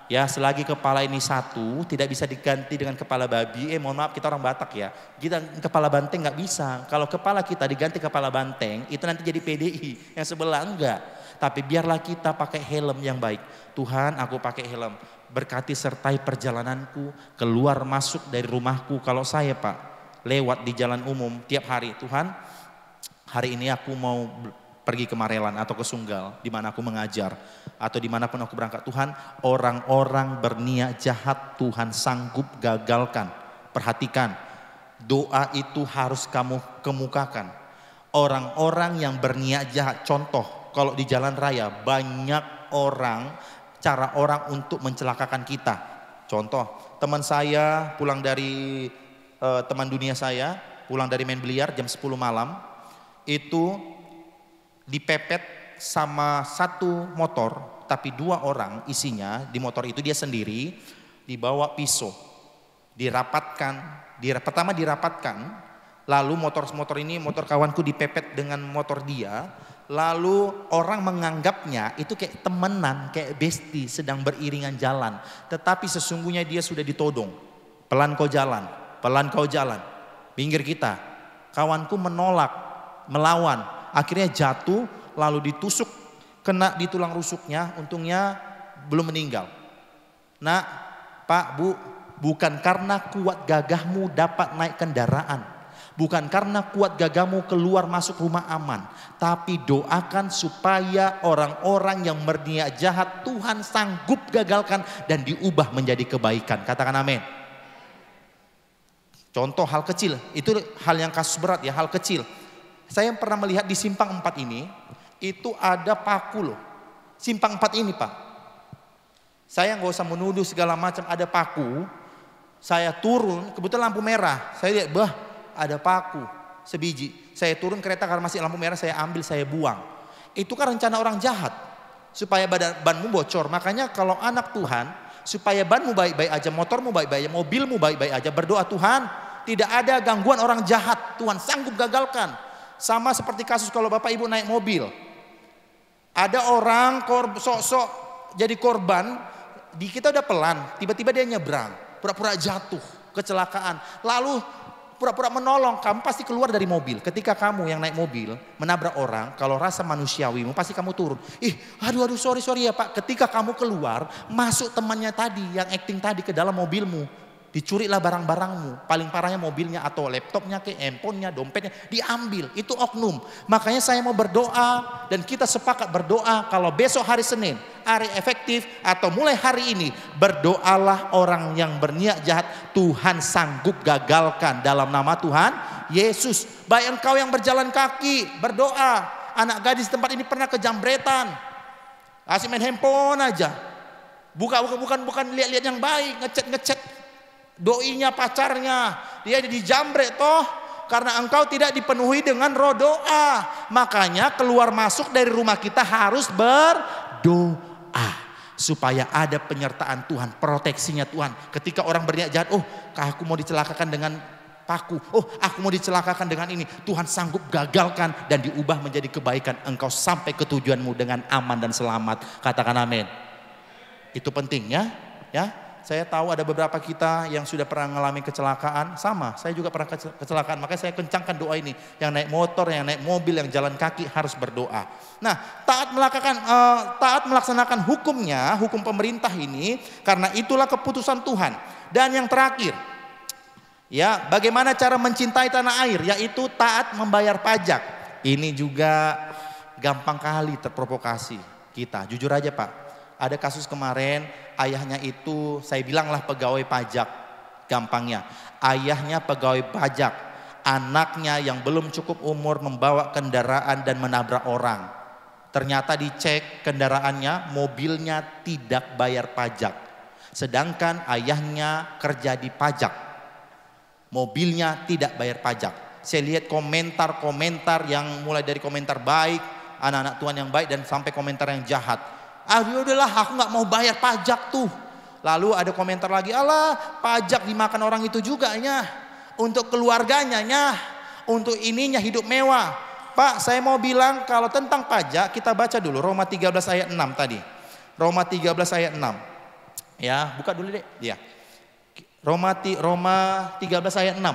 Ya selagi kepala ini satu tidak bisa diganti dengan kepala babi. Mohon maaf kita orang Batak ya. Kita kepala banteng nggak bisa. Kalau kepala kita diganti kepala banteng itu nanti jadi PDI. Yang sebelah enggak. Tapi biarlah kita pakai helm yang baik. Tuhan aku pakai helm. berkati sertai perjalananku, keluar masuk dari rumahku. Kalau saya Pak lewat di jalan umum tiap hari, Tuhan hari ini aku mau pergi ke Marelan atau ke Sunggal, di mana aku mengajar, atau dimanapun aku berangkat, Tuhan orang-orang berniat jahat Tuhan sanggup gagalkan. Perhatikan, doa itu harus kamu kemukakan. Orang-orang yang berniat jahat, contoh kalau di jalan raya banyak orang, cara orang untuk mencelakakan kita. Contoh, teman saya pulang dari teman dunia saya, pulang dari main biliar jam 10 malam, itu dipepet sama satu motor, tapi 2 orang isinya, di motor itu dia sendiri, dibawa pisau, pertama dirapatkan, lalu motor ini, motor kawanku dipepet dengan motor dia, lalu orang menganggapnya itu kayak temenan, kayak besti sedang beriringan jalan, tetapi sesungguhnya dia sudah ditodong. Pelan kau jalan, pinggir kita. Kawanku menolak, melawan, akhirnya jatuh, lalu ditusuk, kena di tulang rusuknya, untungnya belum meninggal. Nah, Pak, Bu, bukan karena kuat gagahmu dapat naik kendaraan, bukan karena kuat gagahmu keluar masuk rumah aman, tapi doakan supaya orang-orang yang berniat jahat Tuhan sanggup gagalkan dan diubah menjadi kebaikan. Katakan amin. Contoh hal kecil, itu hal yang kasus berat ya, hal kecil. Saya pernah melihat di simpang 4 ini, itu ada paku loh. Simpang 4 ini Pak, saya nggak usah menuduh segala macam, ada paku. Saya turun, kebetulan lampu merah, saya lihat ada paku sebiji. Saya turun kereta karena masih lampu merah, saya ambil, saya buang. Itu kan rencana orang jahat, supaya banmu bocor. Makanya kalau anak Tuhan, supaya banmu baik-baik aja, motormu baik-baik aja, mobilmu baik-baik aja, berdoa Tuhan tidak ada gangguan orang jahat, Tuhan sanggup gagalkan. Sama seperti kasus kalau Bapak Ibu naik mobil, ada orang sok-sok jadi korban, di kita udah pelan, tiba-tiba dia nyebrang, pura-pura jatuh, kecelakaan, lalu pura-pura menolong, kamu pasti keluar dari mobil. Ketika kamu yang naik mobil menabrak orang, kalau rasa manusiawimu pasti kamu turun. Aduh sorry ya Pak. Ketika kamu keluar, masuk temannya tadi yang acting tadi ke dalam mobilmu, dicurilah barang-barangmu. Paling parahnya mobilnya atau laptopnya, handphonenya, dompetnya diambil. Itu oknum. Makanya saya mau berdoa dan kita sepakat berdoa kalau besok hari Senin, hari efektif atau mulai hari ini, berdoalah orang yang berniat jahat Tuhan sanggup gagalkan dalam nama Tuhan Yesus. Baik engkau yang berjalan kaki, berdoa. Anak gadis tempat ini pernah kejambretan, asik main handphone aja, bukan lihat-lihat yang baik, ngechat doinya, pacarnya, dia dijambret toh, karena engkau tidak dipenuhi dengan roh doa. Makanya keluar masuk dari rumah kita harus berdoa, supaya ada penyertaan Tuhan, proteksinya Tuhan. Ketika orang berniat jahat, aku mau dicelakakan dengan paku, aku mau dicelakakan dengan ini, Tuhan sanggup gagalkan dan diubah menjadi kebaikan. Engkau sampai ke tujuanmu dengan aman dan selamat. Katakan amin. Itu pentingnya ya. Saya tahu ada beberapa kita yang sudah pernah mengalami kecelakaan, sama saya juga pernah kecelakaan, makanya saya kencangkan doa ini. Yang naik motor, yang naik mobil, yang jalan kaki harus berdoa. Nah, taat melaksanakan hukumnya, hukum pemerintah ini, karena itulah keputusan Tuhan. Dan yang terakhir, ya, bagaimana cara mencintai tanah air, yaitu taat membayar pajak. Ini juga gampang kali terprovokasi kita, jujur aja Pak. Ada kasus kemarin, ayahnya itu, saya bilanglah pegawai pajak, gampangnya. Ayahnya pegawai pajak, anaknya yang belum cukup umur membawa kendaraan dan menabrak orang. Ternyata dicek kendaraannya, mobilnya tidak bayar pajak. Sedangkan ayahnya kerja di pajak, mobilnya tidak bayar pajak. Saya lihat komentar-komentar yang mulai dari komentar baik, anak-anak Tuhan yang baik, dan sampai komentar yang jahat. Udahlah, aku nggak mau bayar pajak tuh. Lalu ada komentar lagi, alah pajak dimakan orang itu juga ya, untuk keluarganya ya, untuk ininya hidup mewah. Pak, saya mau bilang kalau tentang pajak kita baca dulu Roma 13 ayat 6 tadi. Roma 13 ayat 6. Ya, buka dulu deh. Ya. Roma 13 ayat 6.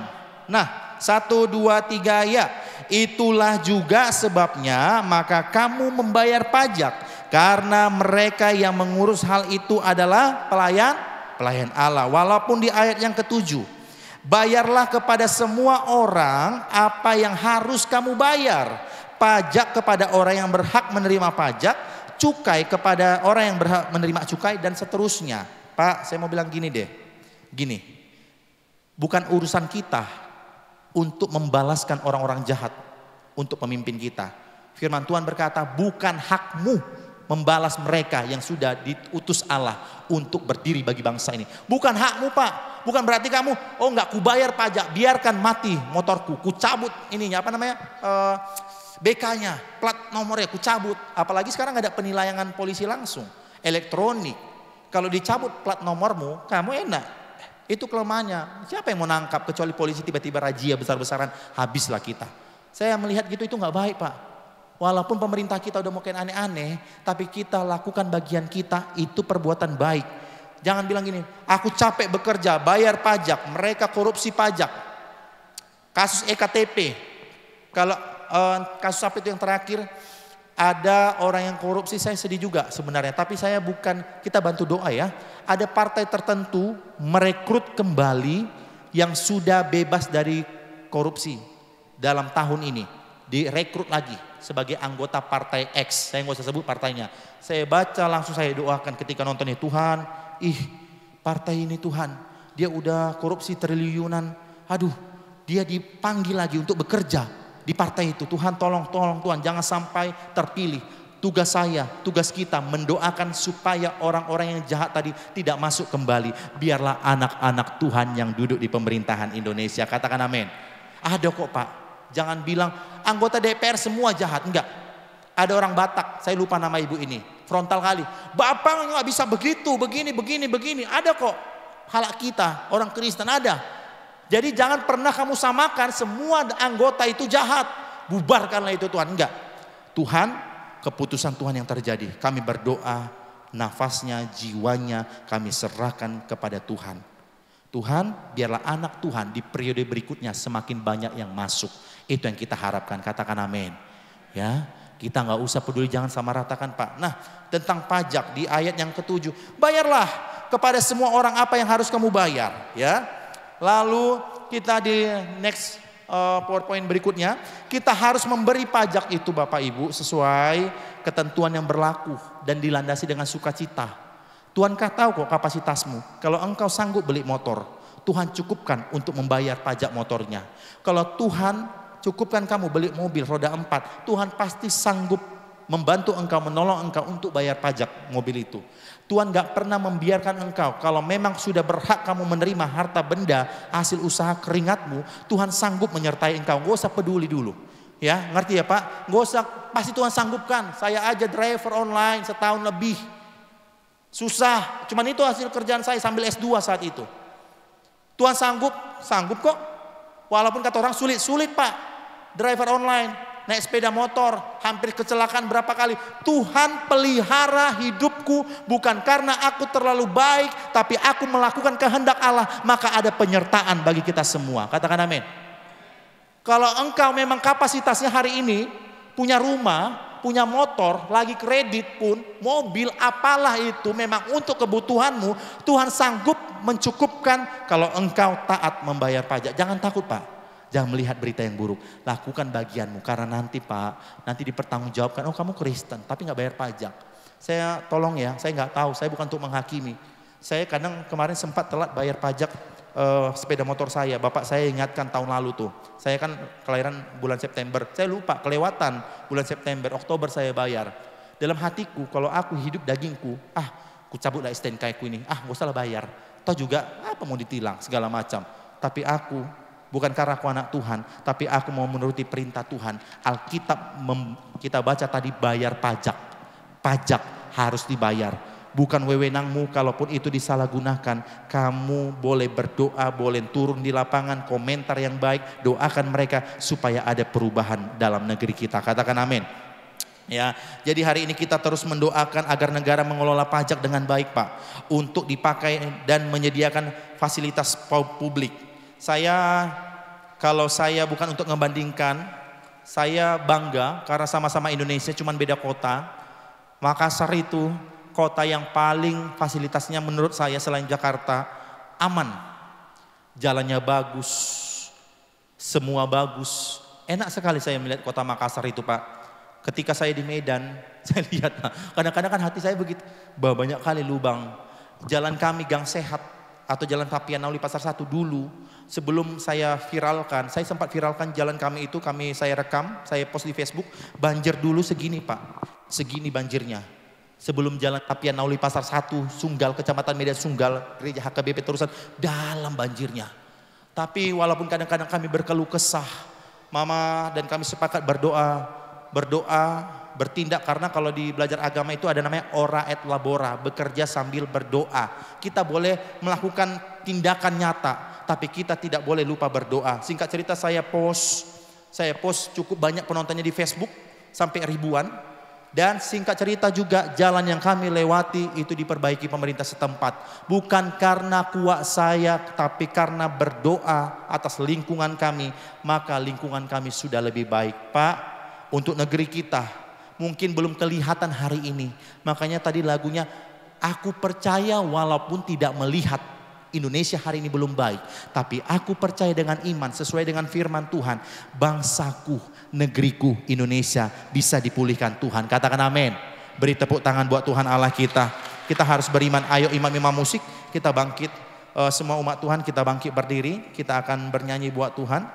Nah, 1, 2, 3 ya. Itulah juga sebabnya maka kamu membayar pajak, Karena mereka yang mengurus hal itu adalah pelayan Allah. Walaupun di ayat yang ke-7, bayarlah kepada semua orang apa yang harus kamu bayar. Pajak kepada orang yang berhak menerima pajak, cukai kepada orang yang berhak menerima cukai, dan seterusnya. Pak, saya mau bilang gini deh. Gini, bukan urusan kita untuk membalaskan orang-orang jahat untuk pemimpin kita. Firman Tuhan berkata, bukan hakmu membalas mereka yang sudah diutus Allah untuk berdiri bagi bangsa ini. Bukan hakmu, Pak. Bukan berarti kamu, oh enggak, ku bayar pajak, biarkan mati motorku, ku cabut ininya, apa namanya, BK-nya, plat nomornya, ku cabut. Apalagi sekarang ada penilaian polisi langsung, elektronik. Kalau dicabut plat nomormu, kamu enak. Itu kelemahannya. Siapa yang mau nangkap kecuali polisi tiba-tiba razia besar-besaran, habislah kita. Saya melihat gitu itu nggak baik, Pak. Walaupun pemerintah kita udah mau kayak aneh-aneh, tapi kita lakukan bagian kita, itu perbuatan baik. Jangan bilang gini, aku capek bekerja, bayar pajak, mereka korupsi pajak. Kasus EKTP, kalau kasus apa itu yang terakhir, ada orang yang korupsi, saya sedih juga sebenarnya. Tapi saya bukan, kita bantu doa ya. Ada partai tertentu merekrut kembali yang sudah bebas dari korupsi dalam tahun ini. Direkrut lagi sebagai anggota partai X. Saya nggak usah sebut partainya. Saya baca langsung saya doakan ketika nontonnya, Tuhan, partai ini Tuhan, dia udah korupsi triliunan. Aduh, dia dipanggil lagi untuk bekerja di partai itu. Tuhan tolong Tuhan, jangan sampai terpilih. Tugas saya, tugas kita mendoakan supaya orang-orang yang jahat tadi tidak masuk kembali. Biarlah anak-anak Tuhan yang duduk di pemerintahan Indonesia. Katakan amin. Ada kok, Pak. Jangan bilang anggota DPR semua jahat. Enggak. Ada orang Batak, saya lupa nama ibu ini. Frontal kali. Bapak nggak bisa begitu, begini. Ada kok. Halak kita, orang Kristen ada. Jadi jangan pernah kamu samakan semua anggota itu jahat. Bubarkanlah itu Tuhan. Enggak. Tuhan, keputusan Tuhan yang terjadi. Kami berdoa, nafasnya, jiwanya kami serahkan kepada Tuhan. Tuhan, biarlah anak Tuhan di periode berikutnya semakin banyak yang masuk. Itu yang kita harapkan. Katakan amin. Ya, kita nggak usah peduli, jangan sama ratakan, Pak. Nah, tentang pajak di ayat yang ke-7, bayarlah kepada semua orang apa yang harus kamu bayar. Ya, lalu kita di next PowerPoint berikutnya, kita harus memberi pajak itu Bapak Ibu sesuai ketentuan yang berlaku dan dilandasi dengan sukacita. Tuhan tahu kok kapasitasmu. Kalau engkau sanggup beli motor, Tuhan cukupkan untuk membayar pajak motornya. Kalau Tuhan cukupkan kamu beli mobil roda 4, Tuhan pasti sanggup membantu engkau, menolong engkau untuk bayar pajak mobil itu. Tuhan gak pernah membiarkan engkau, kalau memang sudah berhak kamu menerima harta benda hasil usaha keringatmu, Tuhan sanggup menyertai engkau. Gak usah peduli dulu. Ya, ngerti ya Pak? Gak usah, pasti Tuhan sanggupkan. Saya aja driver online setahun lebih. Susah, cuman itu hasil kerjaan saya sambil S2 saat itu. Tuhan sanggup kok. Walaupun kata orang sulit Pak. Driver online. Naik sepeda motor, hampir kecelakaan berapa kali. Tuhan pelihara hidupku bukan karena aku terlalu baik, tapi aku melakukan kehendak Allah, maka ada penyertaan bagi kita semua. Katakan amin. Kalau engkau memang kapasitasnya hari ini punya rumah, punya motor, lagi kredit pun, mobil, apalah itu memang untuk kebutuhanmu, Tuhan sanggup mencukupkan kalau engkau taat membayar pajak. Jangan takut Pak. Jangan melihat berita yang buruk. Lakukan bagianmu. Karena nanti Pak, nanti dipertanggungjawabkan. Oh kamu Kristen tapi gak bayar pajak. Saya tolong ya, saya gak tahu. Saya bukan untuk menghakimi. Saya kadang kemarin sempat telat bayar pajak sepeda motor saya. Bapak saya ingatkan tahun lalu tuh. Saya kan kelahiran bulan September. Saya lupa, kelewatan bulan September. Oktober saya bayar. Dalam hatiku kalau aku hidup dagingku, ku cabut lah STNK ku ini. Gak usah lah bayar. Toh juga apa mau ditilang segala macam. Tapi aku bukan karena aku anak Tuhan, tapi aku mau menuruti perintah Tuhan. Alkitab kita baca tadi bayar pajak. Pajak harus dibayar. Bukan wewenangmu, kalaupun itu disalahgunakan. Kamu boleh berdoa, boleh turun di lapangan, komentar yang baik. Doakan mereka supaya ada perubahan dalam negeri kita. Katakan amin. Ya, jadi hari ini kita terus mendoakan agar negara mengelola pajak dengan baik Pak. Untuk dipakai dan menyediakan fasilitas publik. Kalau saya bukan untuk membandingkan, saya bangga karena sama-sama Indonesia cuman beda kota. Makassar itu kota yang paling fasilitasnya menurut saya selain Jakarta aman. Jalannya bagus, semua bagus. Enak sekali saya melihat kota Makassar itu, Pak. Ketika saya di Medan, saya lihat, kadang-kadang kan hati saya begitu, banyak kali lubang. Jalan kami Gang Sehat atau Jalan Tapian Nauli Pasar 1 dulu, sebelum saya viralkan, saya sempat viralkan jalan kami itu, saya rekam, saya post di Facebook, banjir dulu segini, Pak. Segini banjirnya. Sebelum Jalan Tapian Nauli Pasar 1, Sunggal, Kecamatan Medan Sunggal, Gereja HKBP Terusan, dalam banjirnya. Tapi walaupun kadang-kadang kami berkeluh kesah, Mama dan kami sepakat berdoa, bertindak, karena kalau di belajar agama itu ada namanya ora et labora, bekerja sambil berdoa. Kita boleh melakukan tindakan nyata, tapi kita tidak boleh lupa berdoa. Singkat cerita saya post cukup banyak penontonnya di Facebook, sampai ribuan. Dan singkat cerita juga jalan yang kami lewati itu diperbaiki pemerintah setempat. Bukan karena kuat saya, tapi karena berdoa atas lingkungan kami, maka lingkungan kami sudah lebih baik. Pak, untuk negeri kita mungkin belum kelihatan hari ini. Makanya tadi lagunya, aku percaya walaupun tidak melihat Indonesia hari ini belum baik. Tapi aku percaya dengan iman sesuai dengan firman Tuhan, bangsaku, negeriku Indonesia bisa dipulihkan Tuhan. Katakan amin. Beri tepuk tangan buat Tuhan Allah kita. Kita harus beriman. Ayo imam-imam musik kita bangkit. Semua umat Tuhan kita bangkit berdiri. Kita akan bernyanyi buat Tuhan.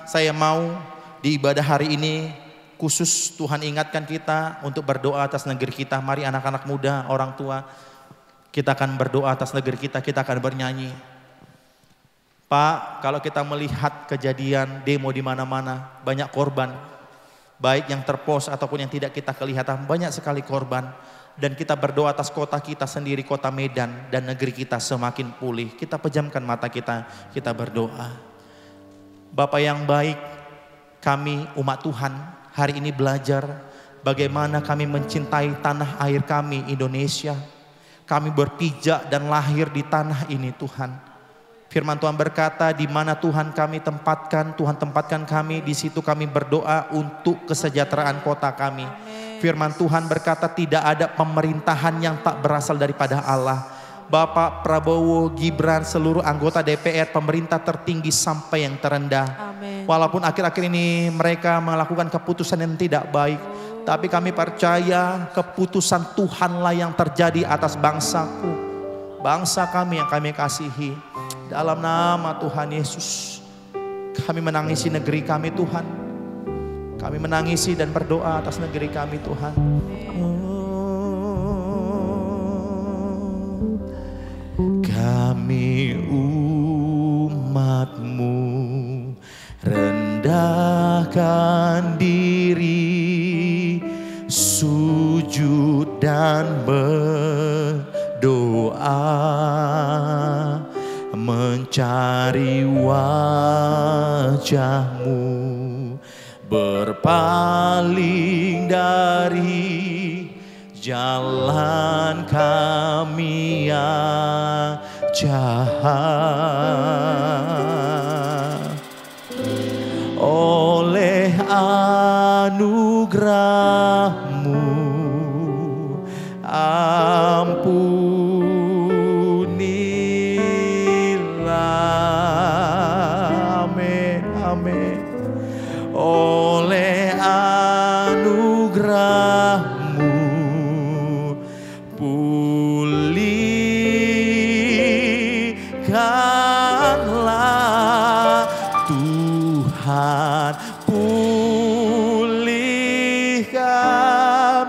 Saya mau di ibadah hari ini khusus Tuhan ingatkan kita untuk berdoa atas negeri kita. Mari anak-anak muda, orang tua, kita akan berdoa atas negeri kita akan bernyanyi. Pak, kalau kita melihat kejadian demo di mana-mana, banyak korban, baik yang terpos ataupun yang tidak kita kelihatan, banyak sekali korban. Dan kita berdoa atas kota kita sendiri, kota Medan, dan negeri kita semakin pulih. Kita pejamkan mata kita berdoa. Bapa yang baik, kami umat Tuhan hari ini belajar bagaimana kami mencintai tanah air kami Indonesia. Kami berpijak dan lahir di tanah ini Tuhan. Firman Tuhan berkata, di mana Tuhan kami tempatkan, Tuhan tempatkan kami, di situ kami berdoa untuk kesejahteraan kota kami. Firman Tuhan berkata, tidak ada pemerintahan yang tak berasal daripada Allah. Bapak Prabowo, Gibran, seluruh anggota DPR, pemerintah tertinggi sampai yang terendah. Amen. Walaupun akhir-akhir ini mereka melakukan keputusan yang tidak baik, tapi kami percaya keputusan Tuhanlah yang terjadi atas bangsaku, bangsa kami yang kami kasihi. Dalam nama Tuhan Yesus, kami menangisi negeri kami Tuhan. Kami menangisi dan berdoa atas negeri kami Tuhan. Kami umat-Mu rendahkan diri, sujud dan berdoa, mencari wajah-Mu, berpaling dari jalan kami yang jahat. Oleh anugerah-Mu ampunilah, amin, amin. Oleh anugerah-Mu pulihkanlah Tuhan, pulihkan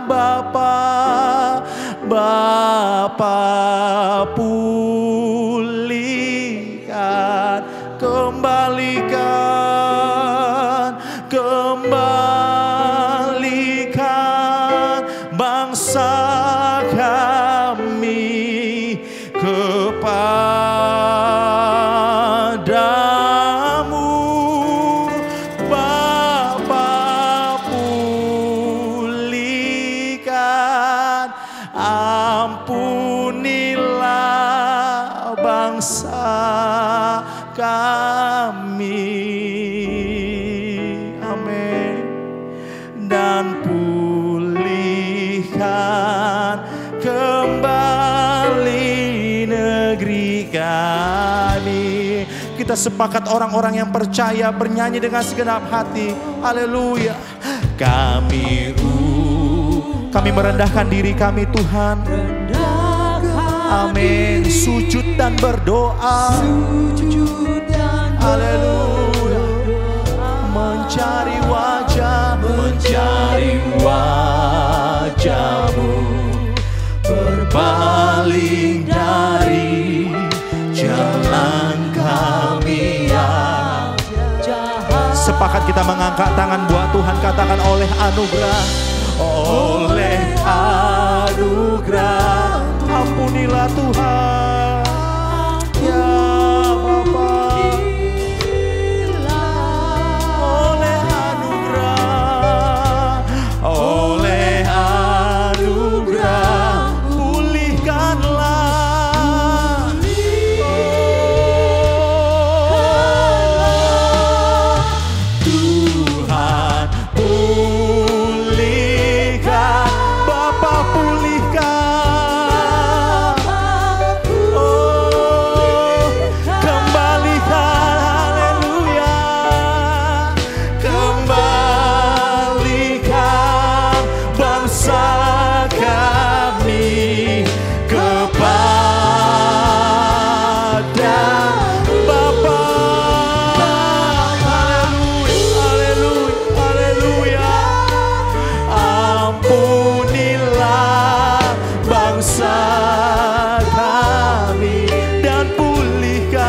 Bapa, pulihkan, kembalikan bangsa kami kepadamu. Bapa, pulihkan, ampunilah bangsa kami, amin. Dan pulihkan kami. Kita sepakat orang-orang yang percaya bernyanyi dengan segenap hati. Haleluya. Kami merendahkan diri kami Tuhan. Amin. Sujud dan berdoa. Haleluya. Mencari wajah-Mu, berpaling dari jalan kami yang jahat. Sepakat kita mengangkat tangan buat Tuhan, katakan oleh anugerah, ampunilah Tuhan. Ya Bapa, oleh anugerah, pulihkanlah. Tuhan, pulihkan. Bapa, pulihkan. Kembalikan. Haleluya. Kembalikan bangsa kami kepada Bapa. Haleluya. Ampunilah bangsa kami dan pulihkan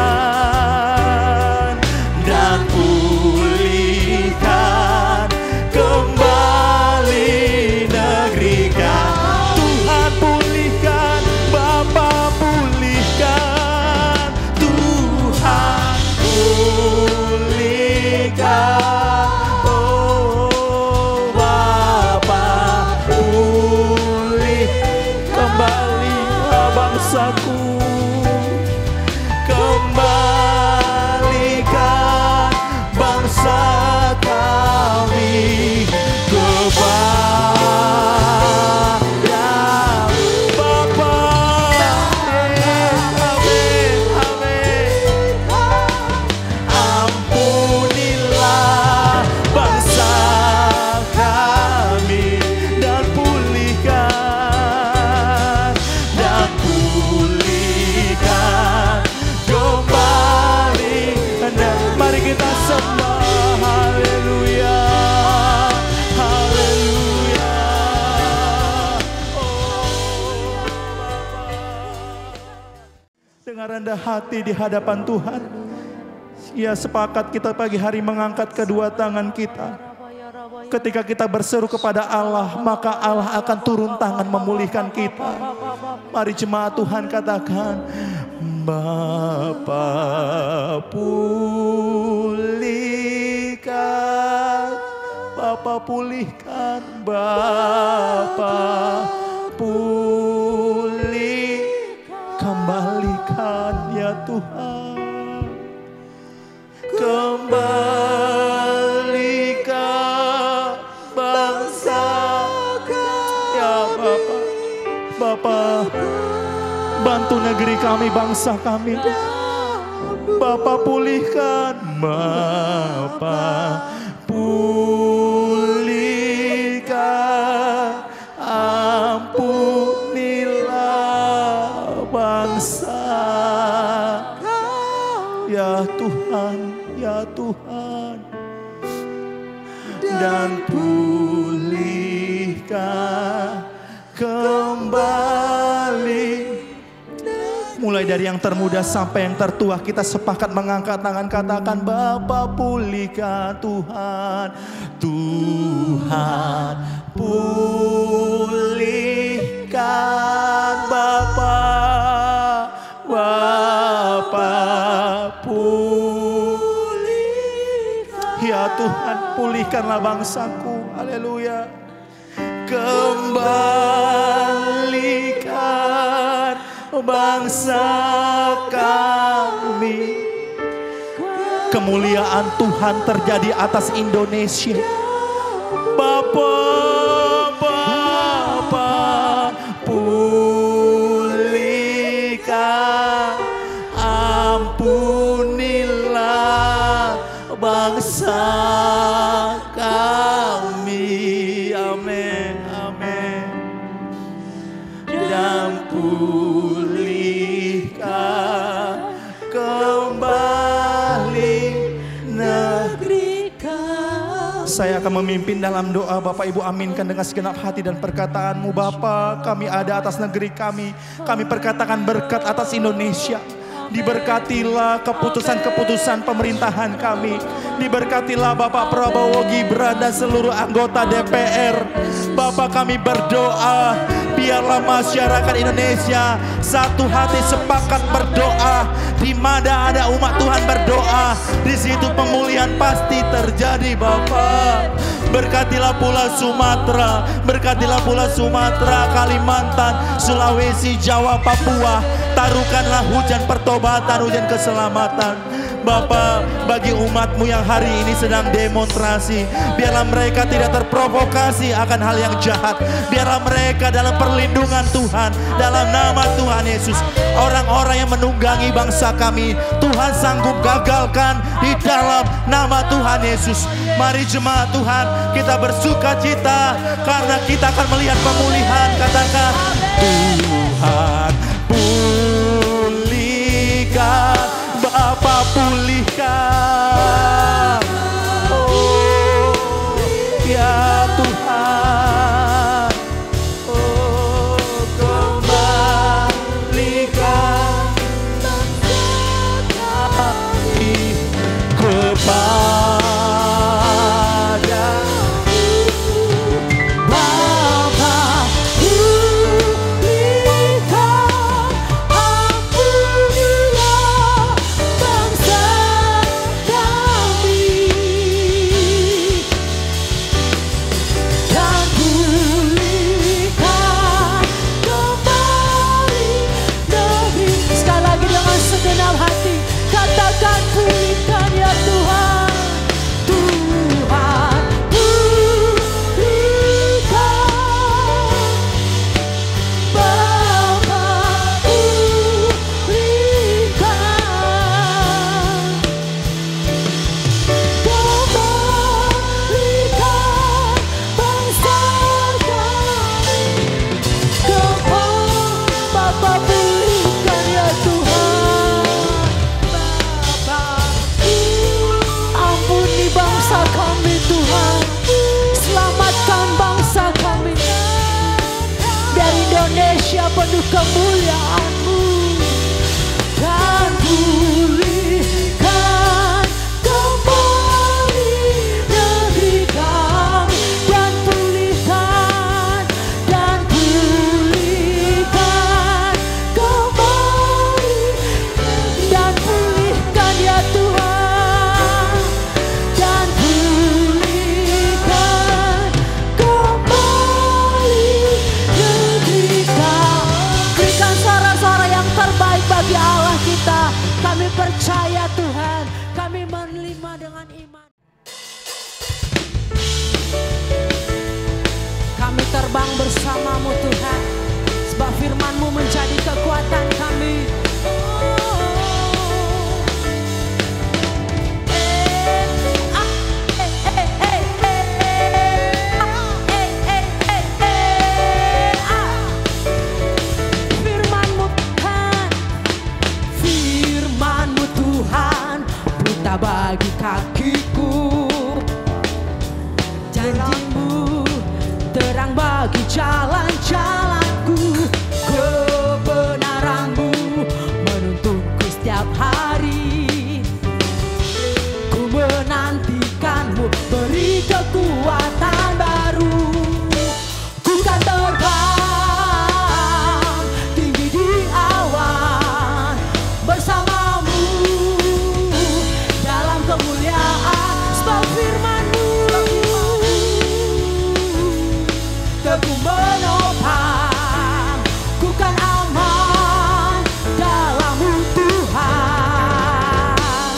kembali negeri kami. Tuhan, pulihkan. Bapa, pulihkan. Tuhan, pulihkan. Oh Bapa, pulih kembali bangsaku. Kembalikan bangsa kami kepada Bapa. Amin, amin. Ampunilah bangsa kami dan pulihkan kembali. Dan mari kita sembah. Haleluya. Haleluya. Oh Bapa. Dengan rendah hati di hadapan Tuhan, ya sepakat kita pagi hari mengangkat kedua tangan kita. Ketika kita berseru kepada Allah, maka Allah akan turun tangan memulihkan kita. Mari jemaat Tuhan katakan, Bapa, pulihkan. Bapa, pulihkan. Bapa, pulih. Kembalikan ya Tuhan. Kembalikan bangsa kami. Ya Bapa, Bapa, bantu negeri kami, bangsa kami. Bapa, pulihkan. Bapa, pulihkan. Ampunilah bangsa. Ya Tuhan, ya Tuhan. Dan pulihkan kembali. Mulai dari yang termuda sampai yang tertua, kita sepakat mengangkat tangan, katakan, Bapa, pulihkan Tuhan. Tuhan, pulihkan Bapa. Bapa, pulihkan. Ya Tuhan, pulihkanlah bangsaku. Haleluya. Kembalikan bangsa kami. Kemuliaan Tuhan terjadi atas Indonesia. Bapa, Bapa, pulihkan. Saya akan memimpin dalam doa. Bapak Ibu aminkan dengan segenap hati dan perkataan-Mu Bapa. Kami ada atas negeri kami. Kami perkatakan berkat atas Indonesia. Diberkatilah keputusan-keputusan pemerintahan kami. Diberkatilah Bapak Prabowo Gibran dan seluruh anggota DPR. Bapak, kami berdoa, biarlah masyarakat Indonesia satu hati sepakat berdoa. Di mana ada umat Tuhan berdoa, di situ pemulihan pasti terjadi Bapak. Berkatilah Pulau Sumatera, berkatilah Pulau Sumatera, Kalimantan, Sulawesi, Jawa, Papua. Taruhkanlah hujan pertobatan, hujan keselamatan. Bapa, bagi umat-Mu yang hari ini sedang demonstrasi, biarlah mereka tidak terprovokasi akan hal yang jahat. Biarlah mereka dalam perlindungan Tuhan, dalam nama Tuhan Yesus. Orang-orang yang menunggangi bangsa kami, Tuhan sanggup gagalkan di dalam nama Tuhan Yesus. Mari jemaat Tuhan, kita bersuka cita karena kita akan melihat pemulihan. Katakan, Tuhan pulihkan, Bapa pulihkan. Oh ya Tuhan, oh kembalikan kami kepada Bapa pulihkan, ampunilah bangsa kami, dan pulihkan kembali negeri. Sekali lagi dengan segenap hati, katakan pulihkan ya Tuhan. Tuhan pulihkan, Bapa pulihkan, kembalikan bangsa kami. Bapa pulihkan ya Tuhan. Bapa, ampuni bangsa kami Tuhan. Selamatkan bangsa kami. Biar Indonesia penuh kemuliaan-Mu. Dan pulihkan kembali negeri kami. Dan pulihkan kembali. Dan pulihkan ya Tuhan. Dan pulihkan kembali negeri kami. Berikan suara-suara yang terbaik bagi Allah kita. Kami percaya Tuhan, kami menerima dengan iman. Kami terbang bersama-Mu Tuhan, sebab firman-Mu menjadi kekuatan kami. Firman-Mu Tuhan, firman-Mu Tuhan, berita bagi kakiku. Janji-Mu terang bagi jalan-jalanku. Kebenaran-Mu menuntunku setiap hari. Ku menantikan-Mu, beri kekuatan baru. Ku kan terbang tinggi di awan bersama-Mu dalam kemuliaan, sebab firman-Mu teguh menopang. Ku kan aman dalam-Mu Tuhan.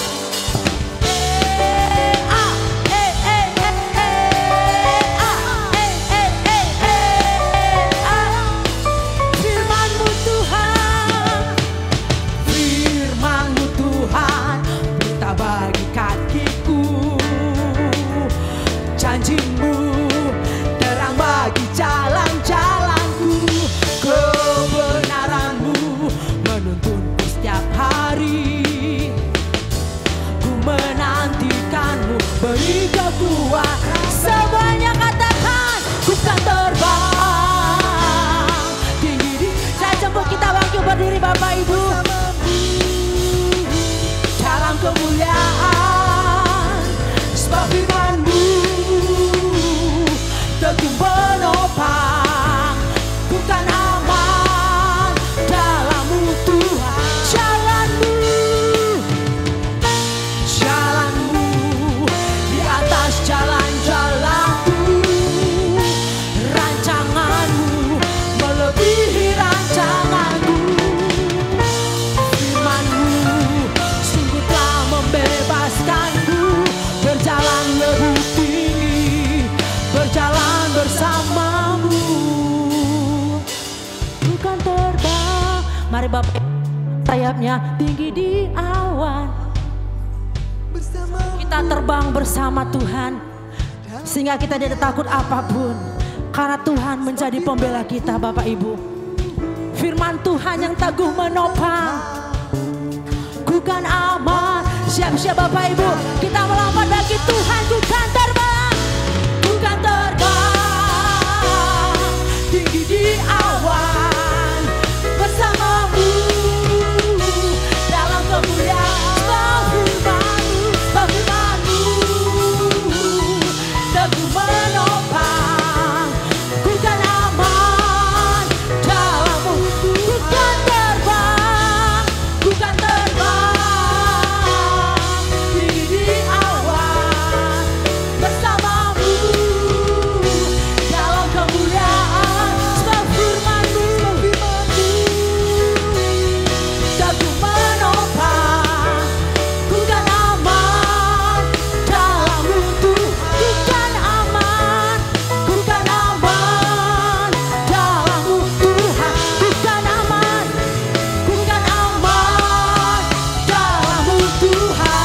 Mari Bapak sayapnya tinggi di awan. Kita terbang bersama Tuhan, sehingga kita tidak takut apapun, karena Tuhan menjadi pembela kita. Bapak Ibu, firman Tuhan yang teguh menopang, ku kan aman. Siap-siap Bapak Ibu, kita melompat bagi Tuhan. Ku kan terbang, ku kan terbang tinggi di awan bersamamu dalam kemuliaan. Teguh menopang, ku kan aman dalam-Mu. Ku kan terbang, ku kan terbang tinggi di awan bersamamu dalam kemuliaan. Sebab firman-Mu teguh menopang, ku kan aman dalam-Mu Tuhan. Ku kan aman, ku kan aman dalam-Mu Tuhan. Ku kan aman, ku kan aman dalam-Mu Tuhan.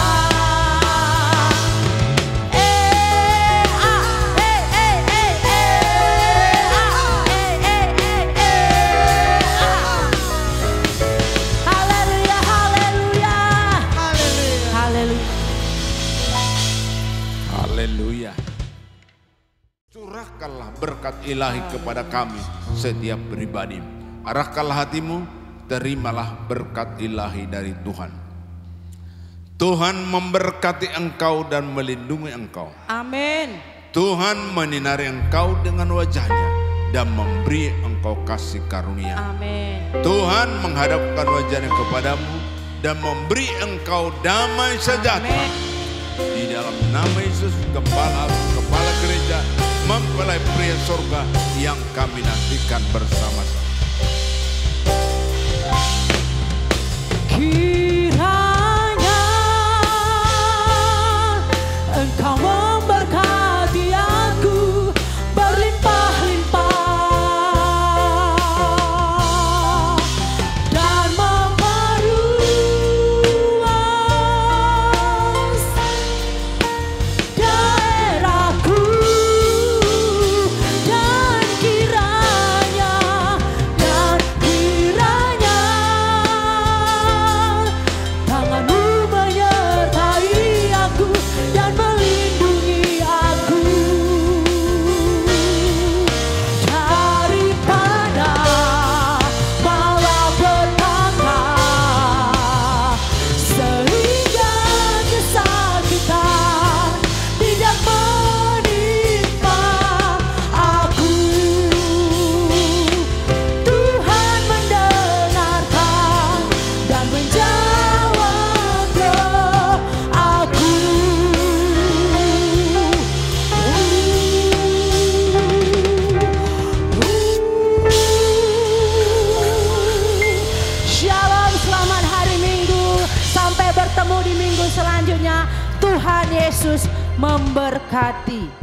Haleluya, haleluya, haleluya. Haleluya. Curahkanlah berkat ilahi kepada kami setiap pribadi. Arahkanlah hatimu, terimalah berkat ilahi dari Tuhan. Tuhan memberkati engkau dan melindungi engkau. Amin. Tuhan menyinari engkau dengan wajahnya dan memberi engkau kasih karunia. Amin. Tuhan menghadapkan wajahnya kepadamu dan memberi engkau damai sejahtera. Amin. Di dalam nama Yesus, kepala gereja, mempelai pria surga yang kami nantikan bersama-sama. Kiranya Engkau memberkati aku berlimpah-limpah dan memperluas daerahku, dan kiranya tangan-Mu menyertai aku dan melindungi aku daripada malapetaka, sehingga kesakitan tidak menimpa aku. Tuhan mendengarkan dan menjawab doaku. Shalom, selamat hari Minggu. Sampai bertemu di minggu selanjutnya. Tuhan Yesus memberkati.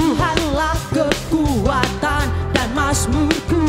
Tuhanlah kekuatan dan mazmurku.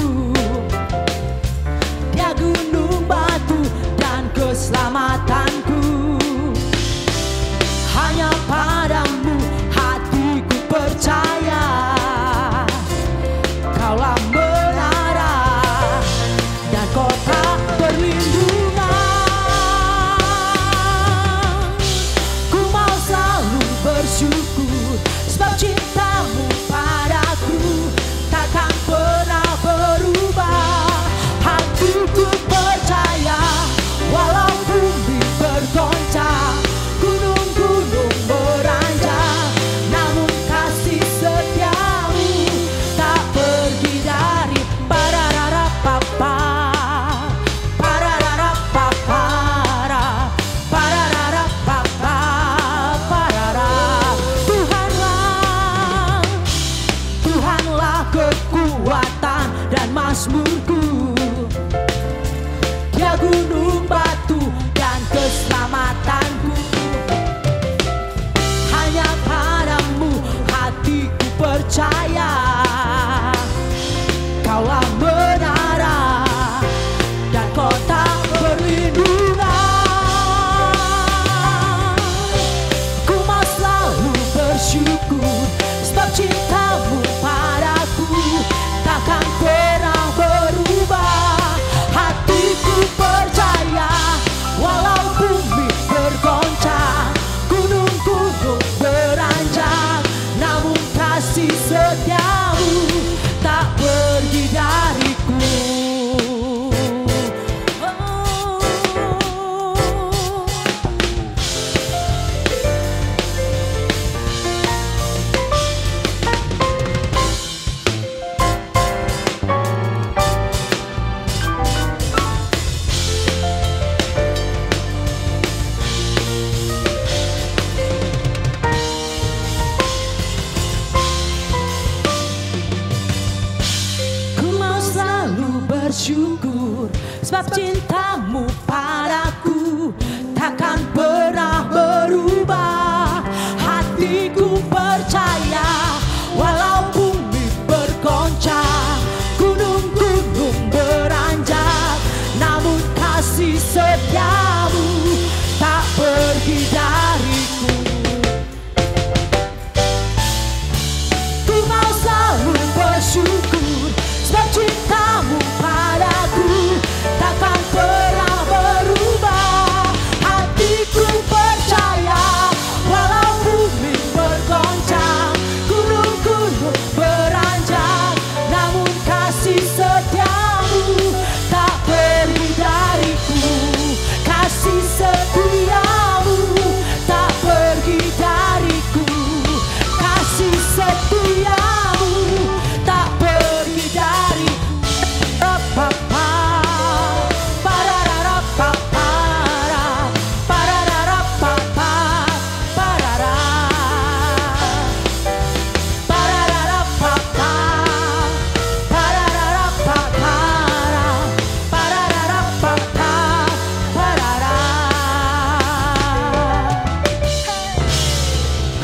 percaya Kaulah menara dan kota perlindungan. Ku mau selalu bersyukur sebab cintamu padaku takkan pernah berubah. Hatiku percaya walau bumi bergoncang, gunung-gunung beranjak, namun kasih setiamu tak pergi dariku. Bersyukur sebab cintamu padaku takkan pernah berubah. Hatiku percaya walau bumi bergoncang, gunung-gunung beranjak, namun kasih setiamu tak pergi dariku. Ku mau selalu bersyukur sebab cintamu padaku takkan pernah berubah. Hatiku percaya walau bumi bergoncang, gunung-gunung beranjak, namun kasih setiamu tak pergi dariku. Kasih setiamu tak pergi dariku. Kasih setiamu tak pergi dariku.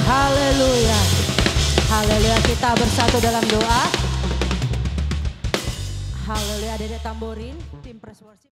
Haleluya, haleluya. Kita bersatu dalam doa. Haleluya, Dedek Tamborin, tim Press Worship.